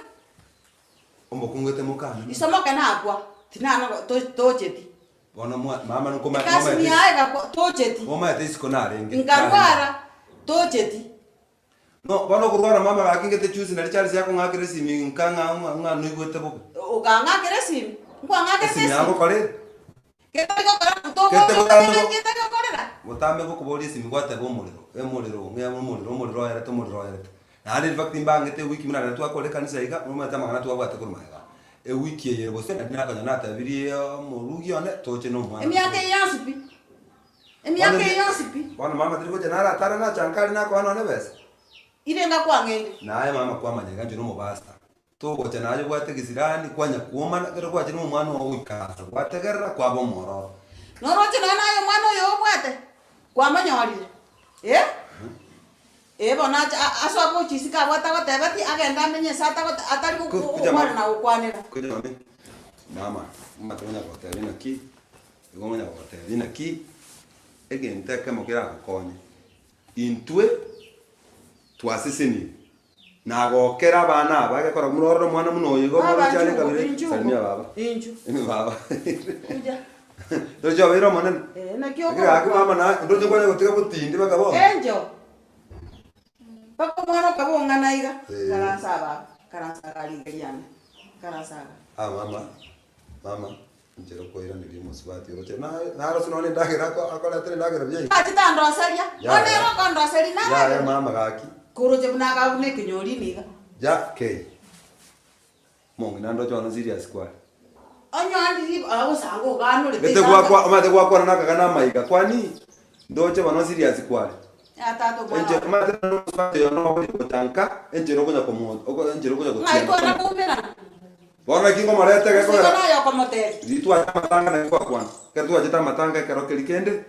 Omukungu te mukana. Isoma kana akwa. Tinana tocheti. Bona mama nuko mama. Kasi ni aiga tocheti. Mama ete sikona renge. Ngarwara tocheti. No, bana kurwara mama akingete chuzi na Charles yako ngakire simi nkanga nuigwete boke. Uganga kire simi. Ngwanga kire simi. Simi yako kore. Ketako kora to. Ketako kora. Mutame ko kuboli simi gwate bo muliro. Muliro era to muliro era. Na hali fakti mbangete wiki mna na twako le kanisa iga mama tama kana twako atakurumaiga. Wiki yeye bose na dinaka na tabiri murugi one toche no mwana. Emiake yansipi. Emiake yansipi. Bwana mama diriko janara tara na chankali nako ano ne bese. Ile ngakwa ngende. Naye mama kwa manyega njino mo basta. To gocha naje gwate gisirani kwanya kuoma na kero kwa jino mwana wa wikasa. Gwategerera kwa bo moro. Noroche na nayo mwana yo bwate. Kwa manyori. Bona aso ko chisika bwata ko tebati agenda menye sata ko atari ko mwana na ukwanira. Kuja mami. Mama, matonya ko terina ki. Igomanya ko terina ki. Egente kama kira ko konye. Intwe twasisini nagokera bana bagakora muroro mwana muno yigo muri cyane kabiri salimia baba inju baba kuja dojo bero mwana na kyo ga mama na dojo kwa gutega butindi bagabo enjo bako mwana kabonga naiga karansa kalingaliana karansa mama njero koira ni limo swati rote na rosu none ndagira ko akola tere ndagira bye ati tando asalia one ro kondo asali na ya mama gaki kuroje bunaga bune kinyori niga ja ke mongi nando jona serious kwa onyo andi awo sango gano le bete kwa amade kwa na kana maiga kwani ndoche bano serious kwa atato mwana enje mate no swati no ko tanka enje no kunya komo oko enje no kunya ko ngai ko na kumbera bona kingo marete ke ko na yo como te ditu ata matanga na kwa kwana ke tu ajita matanga ke ro kelikende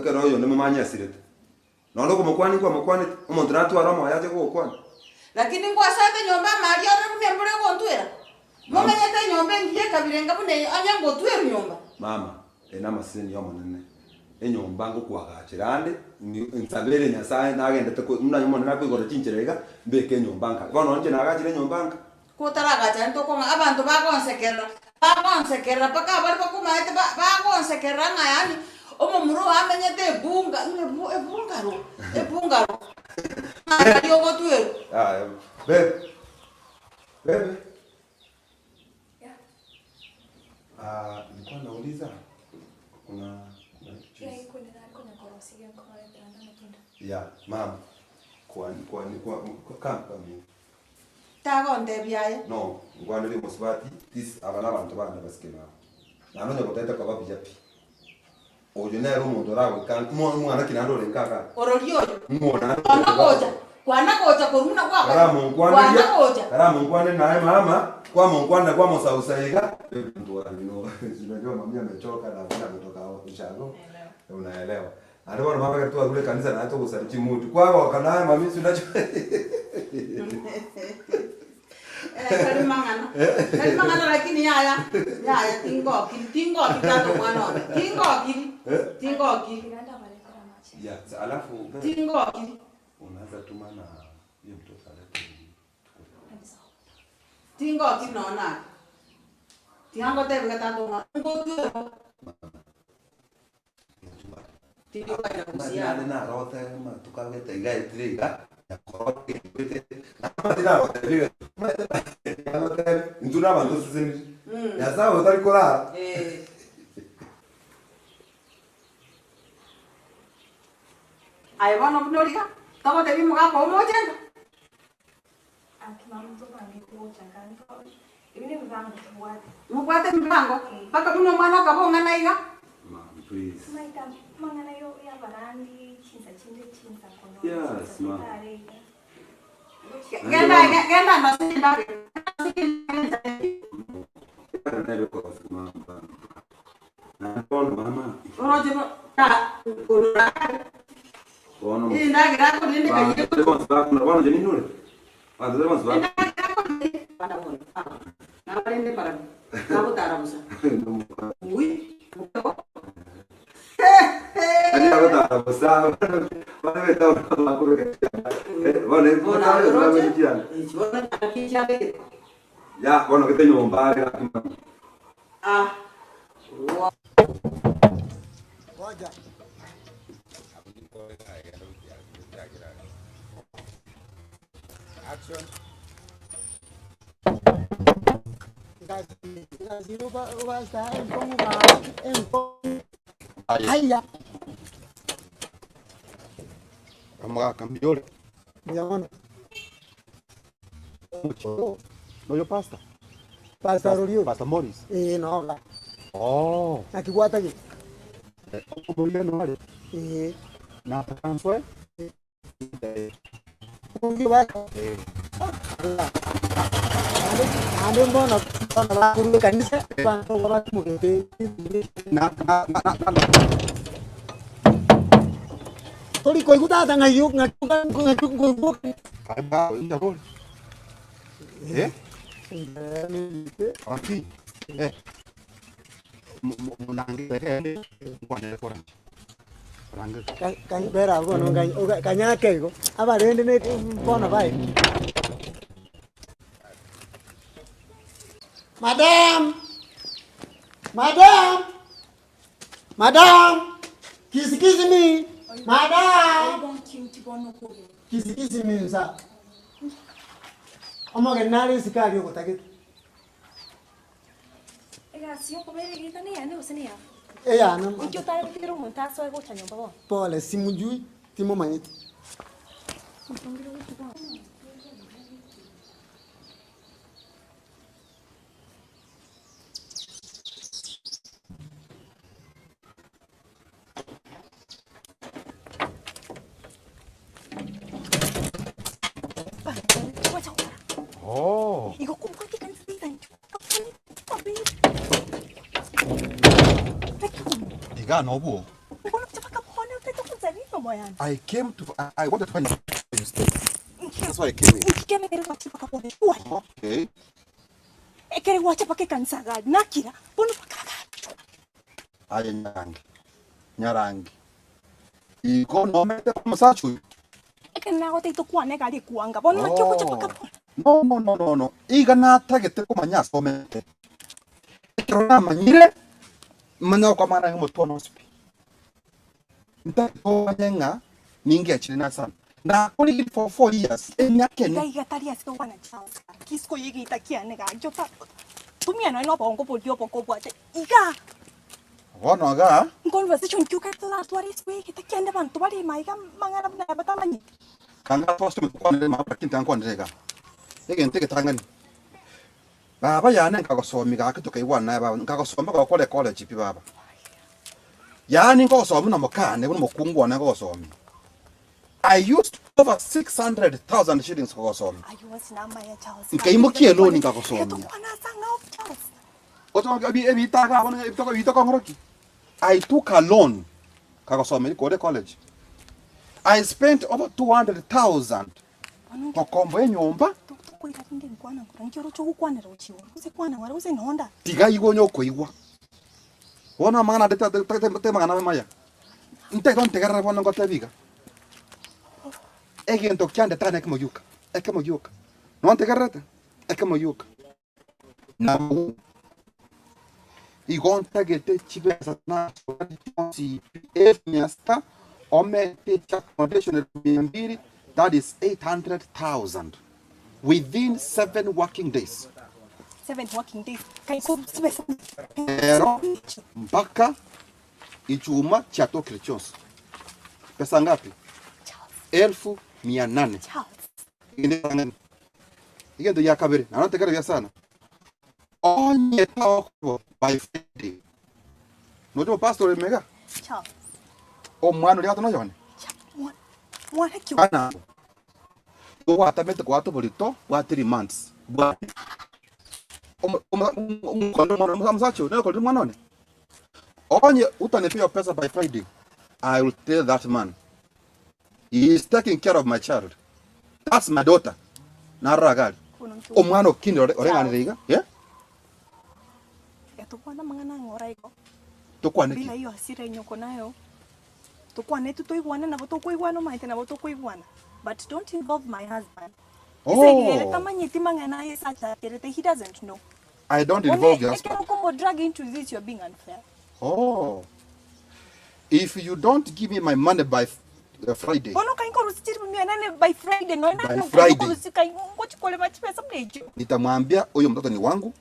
ke ro yo ne mumanya sirete nondo ko mukwani kwa mukwani umuntu natu aramo yaje ko kwani lakini kwa sate nyomba mali ore kumembure ko ntwera mumenyete nyomba ngiye kabirenga bune anya ngo twera nyomba mama ena masini yo monene enyomba ngo kwagachirande nsabere nyasaye nagende te ko muna nyomona na kwigora chincherega mbeke nyomba nka bono nje nagachire nyomba nka kutaraga cyane to ko abantu bagonsekera paka bari bakumaite bagonsekera ngayani omumuru amenyete ebungaro ndio gotwero bebe nilikuwa nauliza kuna ya mama kwa kampani tagonde byaye no ngwana le mosbati this abana abantu bana basikema nano nya koteta kwa babi japi ojo ro mundo rawe kan mwana kinando le nkaka ororio mwana kwana koja koruna kwa karamu ngwane naye mama kwa mungwana kwa mosausaiga ndo unajua mami amechoka na vile kutoka hapo mchango unaelewa ndio wana mama katoa kule kanisa na hata kusalichi mtu kwa wakanaye mami si unajua kalimangana lakini yaya tingo kitato mwana tingo kiri ya alafu tingo kiri unaweza tuma na hiyo mtoto alete tingo kiri naona tiango tebe katato mwana tingo kaya kusia na rote ma tukawete gaitriga ya koroke bete na tina oteliga nduna bando sisini ya sawa utalikola ai bana mnolika tamo tebi muka ko mo jenga akimama mtoto angekuocha kanto ibine mvango tuwate mukwate mvango paka kuno mwana kabonga naiga please maita mangana yo ya barandi chinsa kono yes ma genda nasinda nebe ko mama na mama roje ta kulura Bono. Inda gira ko linde ka ye. Vamos back na bono jeni nure. Vamos back. Pada bono. Na linde para. Na botara musa. Ui. Ani botara musa. Vale beta na ko ke. Vale, botara na mejian. Bona taki chabe. Ya, bono que tenho mbali. Ah. Waja. Action. Haya. Vamos cambiole. Mjamano. No yo pasta. Pasta Rorio. Pasta Morris. No. Oh. Nakikwata ki. Como ya no vale. Na transfer. Kungi ba? Ando mbona la kuru kanisa kwa watu mkete. Na. Tori koi kuta tanga yuk ngachuk gubuk. Kai ba ya bol. Aquí. Munangi pere ngwane koran. Kan bera go no kanya kego. Aba rende ne pona bai. Madam. Madam. Madam. Kiss me. Madam. Kiss me sa. Omo ke nari sikari ko takit. Ega sio komere grita ni ane usini ya. Ya no. Yo tare bitiro montazo ego chanyo babo. Pole simujui timo manit. Oh. Igo kumko ti kan sita. Diga nobo. I came to I wanted to find a mistake. That's why I came here. Okay. Ekere wacha pake kanisa gadi nakira bono pakaka. Aya nyarangi. Iko no mete como sacho. Ekere na gote to kwane gadi kuanga bono nakyo cha paka. No. Iga na tagete kuma nyaso mete. Ekero na manyire. Manya kwa mana ngo tono spi. Ntato nyenga ninge achina sana. Na only for 4 years. Enyake ni. Iga taria siko wana chance. Kisko yigi itakia nega jota. Tumia no bongo podio poko bwate. Iga. Wono ga. Conversation kyu ka tola tuaris we itakia nda bantu bali maiga mangana na batamanyi. Kanga tostu kwa nde ma pakinta anko ndega. Ege nteke tangani. Baba yana nkagosomi ga kituka iwana baba nkagosoma ga college pi baba. Yani ngosomi na mokane buno mokungwa na ngosomi. I used over 600,000 shillings for gosomi. Ayuwa na maya Charles. Nkaimukie loan ngagosomi. Tukwana sanga of Charles. Oto ebi taka bono bitoko ngoroki. I took a loan kagosomi ko college. I spent over 200,000 kwa kombo nyomba. Tiga igo nyoko igwa. Wona mana de te mana maya. Inte don tegara wona ngota biga. Egen to kyande tane kemo yuka. Ekemo yuka. Non tegarata. Ekemo yuka. Na igon tagete chibesa na si miasta ome te accommodation mbiri, that is 800,000 within 7 working days. 7 working days. Kaiko sibesa. Pero mpaka Ichuma chato Krichos. Pesa ngapi? 1,800. Ingine ndo yakabere. Na note kare sana. Onye tao by Friday. Noto pastor mega. Charles. O mwana lya tono yone. Mwana kyo. Ana. O atamete kwa to bolito wa 3 months. Bwa. Kondo msacho na kondo mwana one. Onye utanipia pesa by Friday. I will tell that man. He is taking care of my child. That's my daughter. Naragali. O mwana okindi orenganiriga. Yeah? Tukwana mangana ngoraigo. Tukwane. Bila hiyo hasira nyoko nayo. Tukwane tutoigwana na botokoigwana maite na botokoigwana. But don't involve my husband. He doesn't know. I don't involve your husband. If drag into this, you're being unfair. Oh. If you don't give me my money by Friday. By Friday. By Friday. Nitamwambia huyo mtoto ni wangu.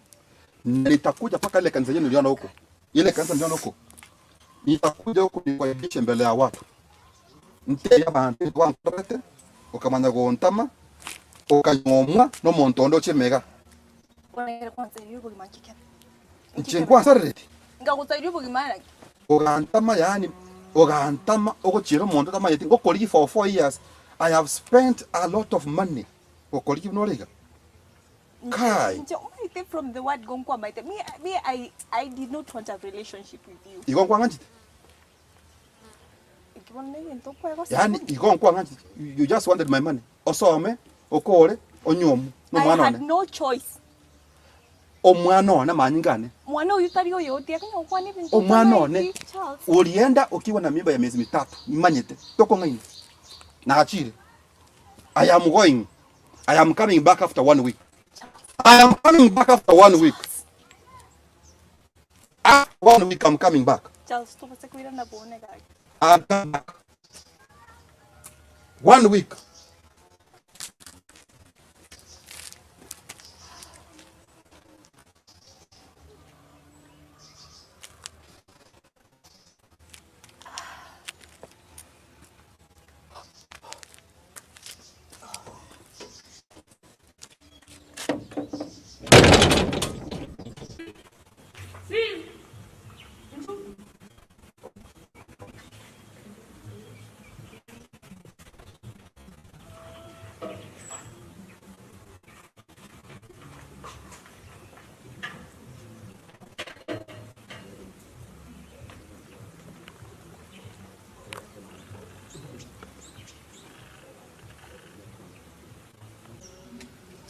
Nitakuja paka ile kanisa yenu niliona huko. Ile kanisa niliona huko. Nitakuja huko nikuaibishe mbele ya watu. Nteya bantu wangu tete. Ukamanya gontama. Ukanyomwa no montondo chemega. Nchengwa sareti. Ngakutsairiyo bugimana. Ogantama yani ogantama ogochiro mondo tama yeti ngokoli for 4 years. I have spent a lot of money. Okoli nolega. Kai. From the word gonkwa maite. I did not want a relationship with you. Igonkwa ngantite. Yani igonkwa ngantite. You just wanted my money. Osome, okole, onyomu. I had no choice. Omwana one manyingane. Mwana uyu tari uyu utiakanya ukwani bintu. Omwana one ulienda ukiwa na mimba ya miezi 3. Imanyete. Toko ngaini. Na achire. I am going. I am coming back after 1 week. I am coming back after 1 week. After 1 week I'm coming back. Charles, tu vas a cuidar na bone guy. I'll come back. 1 week.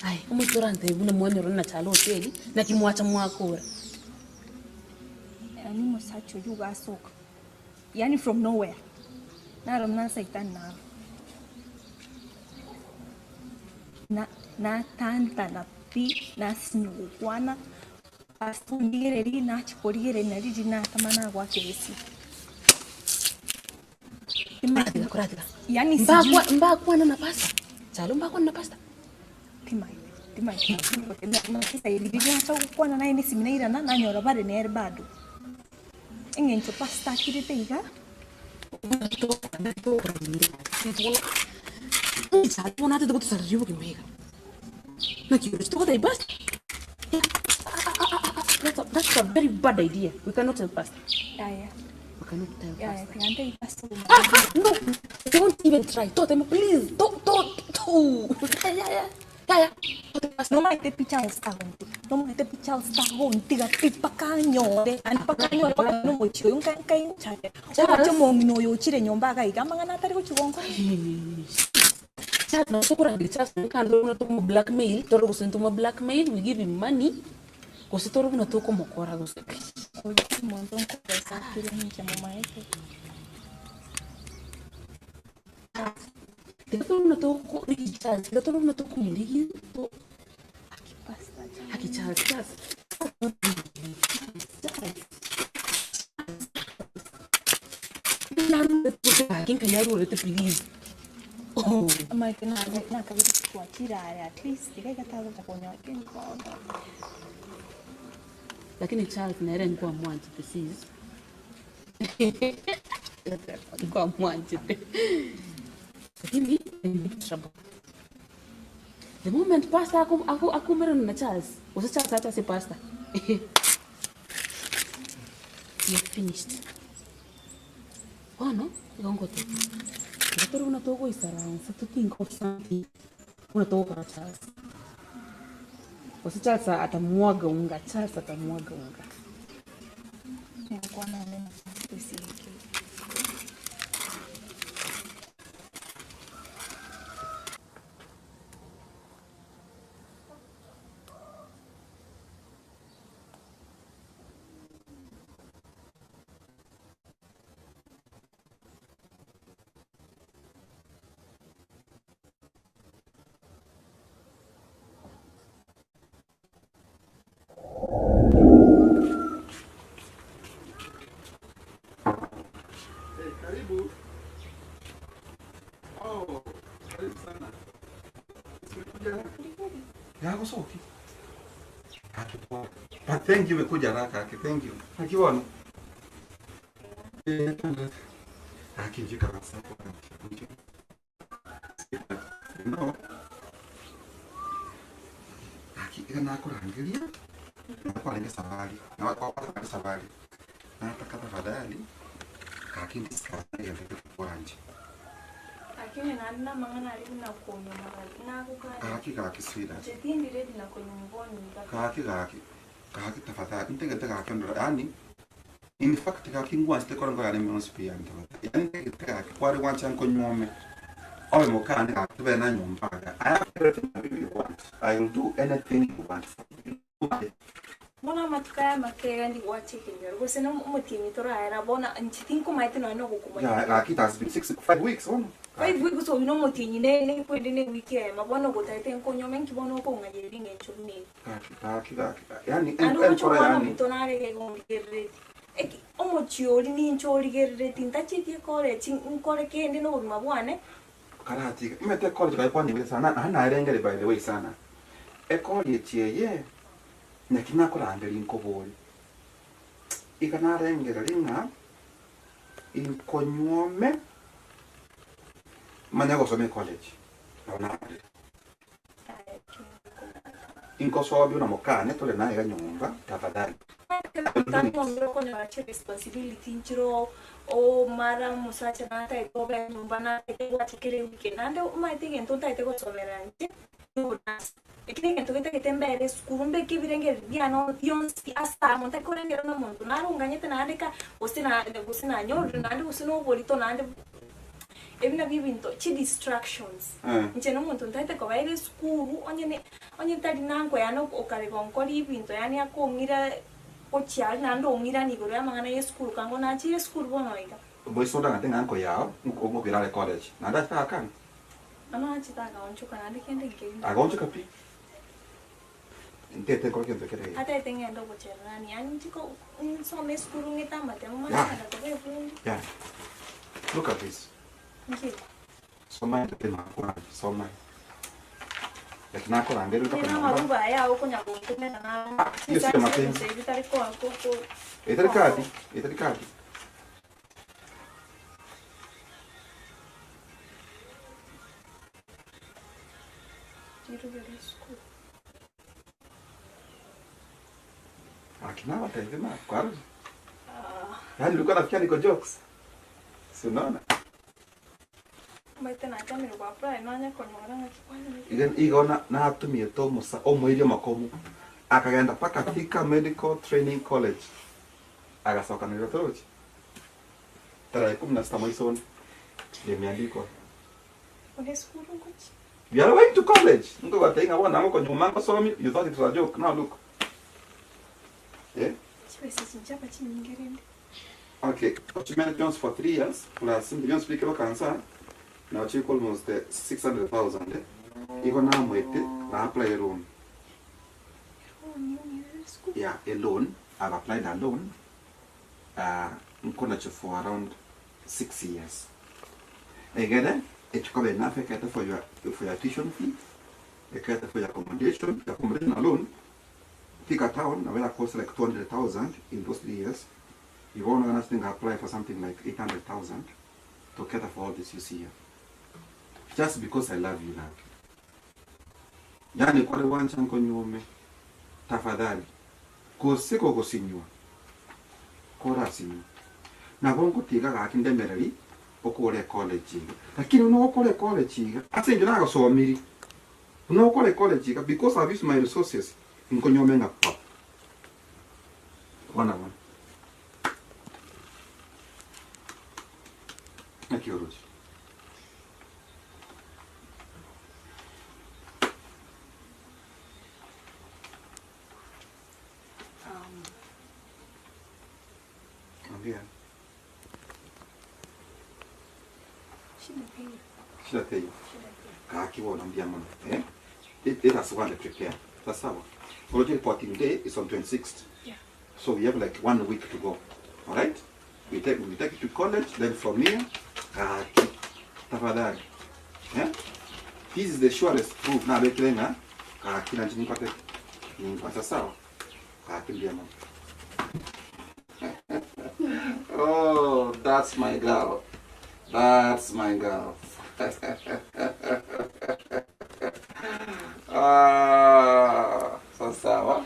Ai, umuturante bune mwanyo rona chalo hoteli na kimwacha mwakura. Yani musacho yuga soka. Yani from nowhere. Na romna saitan na tanta na pi na sinyukwana astundireri na chikorire na riji na tamana kwa kesi. Kuradila. Yani mbakwa na pasta. Chalo mbakwa na pasta. Timai. Na kisa ilivyo cha kwana na ini siminaira na nyora bare ne bado. Engencho pasta kirite iga. Chalo na te dogo sarribo que mega. Na kiyo to dai basta. That's a very bad idea. We cannot tell pasta. Yeah. We cannot tell pasta. Yeah, pasta. No. Don't even try. Don't, please. Don't. Yeah. No mai te pichal stagonti. No mai te pichal stagonti ga pipakanyo de an pakanyo pa no mo chiyo yung kai chake. Ora chomo mino yo chire nyomba ga iga manga na tari ko chugonko. Chat no sokura de chat kan do to mo blackmail, to ro sento mo blackmail, we give him money. Ko se to ro na to ko mo kora do se. O mo don ko pesa kire ni chamo mai te. Betul na to ko Richard, betul na to ko hindi to pasta. Aki Charles. Lalu betul akin kanyaro ito please. Oh, mai kana na ka bitu kwa tira at least diga katago ta konya kin ko. Lakini Charles na eren kwa mwanzi please. Kwa mwanzi. Lakini in big trouble. The moment pasta aku meron na Charles. Usa Charles ata si pasta. You're finished. Oh no, gongo to. Pero una togo isarang sa tuting ko something. Una togo para Charles. Usa Charles atamwaga unga, Charles atamwaga unga. Kwa na neno specific. Yako soki. But thank you mekuja haraka. Thank you. Akiona. Akijika kabisa kwa. No. Akika na kurangilia. Kwa nini safari? Na kwa safari. Na nataka tafadhali. Akindi sikana ya kwanje. Lakini nana mangana alibu na konyo na kukani. Kaki swida. Chetindi ready na konyo mboni. Kaki tafadhali. Nitenge kaki ndo yani. In fact kaki ngwa ste korango yani monsipia ntafadhali. Yani kaki kwari wancha nkonyome. Owe mokani kaki be na nyumba. I have everything you want. I will do anything you want for you. Bona matukaya makega ndi watching your go sena mutini tora era bona nchitinko maite no no ko Yeah, like it has been 5 weeks on. 5 weeks so no mutini ne kwende ne weekend mabona go taite nkonyo menki bona ko ngayeri ngenchuni Yani and for yani tonare ke ngirre eki omochiori ni nchori gerre tinta chiti kore nkore kende no mabwane karati mete college kai kwani sana hana irengere by the way sana e college ye nyakina kurangeri nkobori ikana rengere ringa inkonyome manya gosome college na inkosobi una mokane tole naye ganyumba tafadhali responsibility nchiro o mara musacha na ta ito ba nyumba na ite wa chikere weekend ande uma ite gento ta ite go somerante ikine gento kete tembere skuru mbe kibirenge biano yonsi asta monta korengera no muntu narunganyete na andika usina nyoru na ande usino bolito na ande ebina bibinto chi distractions nche no muntu ntaite ko baire skuru onye tadi nanko yano okare konkori ibinto yani akongira ochiali nando ongira ni gore amangana ye skuru kango na chi skuru bono ida boy soda ngate nganko yao ngo birale college nanda ta kan ano achita ka onchuka na ndikende ngeni agonchuka pi intete ko kento kere ata itengendo bocherani yani chiko some skuru ngita mate mama Yeah. na ko be yeah look at this ngi soma ite ma kwa soma lakini ko rangeri to na maruba ya uko nyako kumena na hiyo sio mapenzi vitari ko itari kadi akina watende na kwa yani ulikuwa nafikia niko jokes si unaona maite na kamera kwa apply nanya konyora na kikwani igen igona na atumie to musa omwirio makomu akagenda paka Thika Medical Training College agasoka na rotorochi tarehe 16 mwezi wa imeandikwa Ode skuru ngochi we are going to college ngo watenga wana ngo nyuma ngo somi you thought it was a joke now look yeah chwese chinchapa chinyingerende okay document Jones for 3 years plus million speaker wa cancer now check almost 600,000 iko na mwete na apply loan yeah a loan I've applied a loan nkona for around 6 years again it cover enough for your tuition fee for your accommodation alone Thika town na cost like 200,000 in those 3 years you want to think apply for something like 800,000 to cater for all this you see here just because I love you now yani kwa wancha nko nyume tafadhali koseko kosinywa kora sinywa na bongo tiga ga kindemereri okore college lakini unokore college asenje na gasomiri unokore college because I've used my resources nko nyume ngapa wana nakioroji yeah. Shida teyo. Kaki wona mbiamana. It has one to prepare. That's how. Project reporting day is on 26th. Yeah. So we have like 1 week to go. All right? We take it to college. Then from here, kaki. Tafadhali. Yeah? This is the surest proof. Na bekilenga kaki na njini pate. Ni kwa sawa. Kaki mbiamana. Oh, that's my girl. That's my girl. So sawa.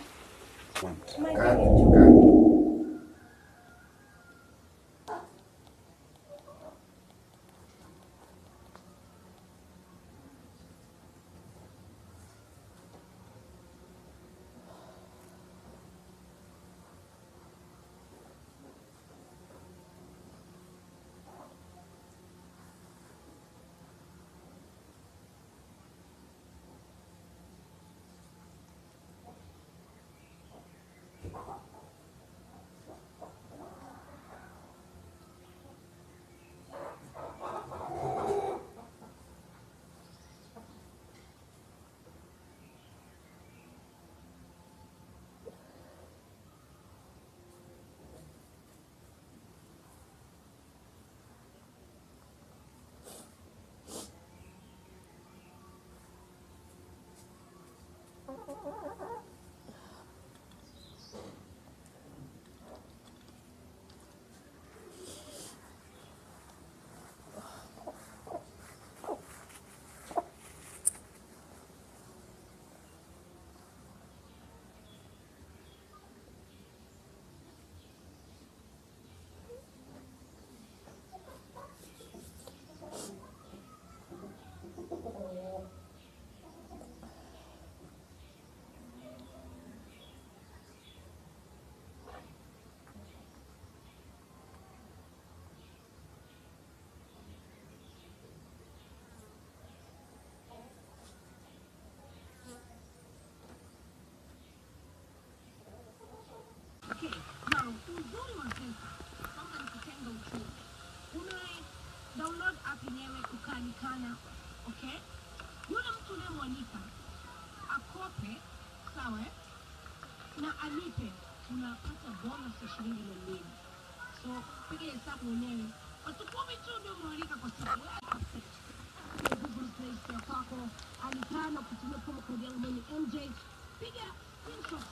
mfano uzuri wa pesa kwanza ni kutenga uchumi. Unai download app yenyewe ukanikana, okay? Yule mtu unayemwalika akope, sawa, na alipe, unapata bonus ya shilingi 200. So piga hesabu mwenyewe. Watu 10 tu ndio mwalika kwa siku. Google Play Store kwako, alikana kutumia promo code yangu mwenye MJ. Piga screenshot,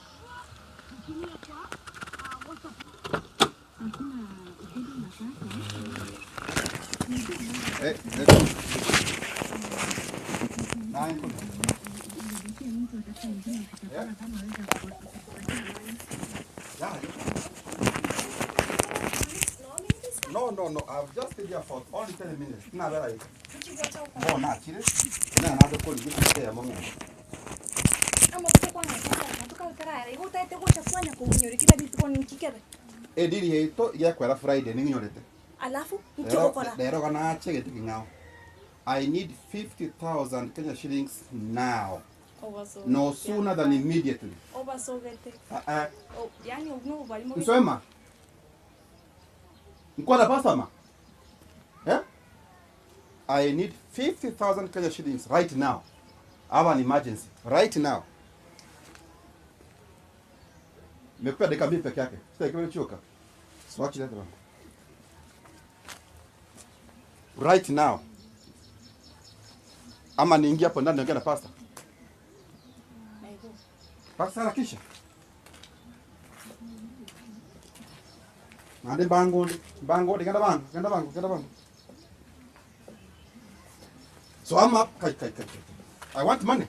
ukitumia kwa WhatsApp. Hakuna ukidi na sasa. No, I've just stayed here for only 10 minutes. Nah, where are you? Oh, nah, chile. Nah, another call. You can stay a moment. Dili hito ya kwa Friday ningi nyorete. Alafu mchokora. Lero kana chege tikingao. I need 50,000 Kenya shillings now. No sooner than immediately. Nsema. Nkwada pasta ma? I need 50,000 Kenya shillings right now. I have an emergency right now. Mekupa deka mbili peke yake. Sasa ikiwa choka. Swatch that one. Right now. Ama niingia hapo ndani niongea na pasta. Pasta harakisha. Nande bango kenda bango. So I'm up. I want money.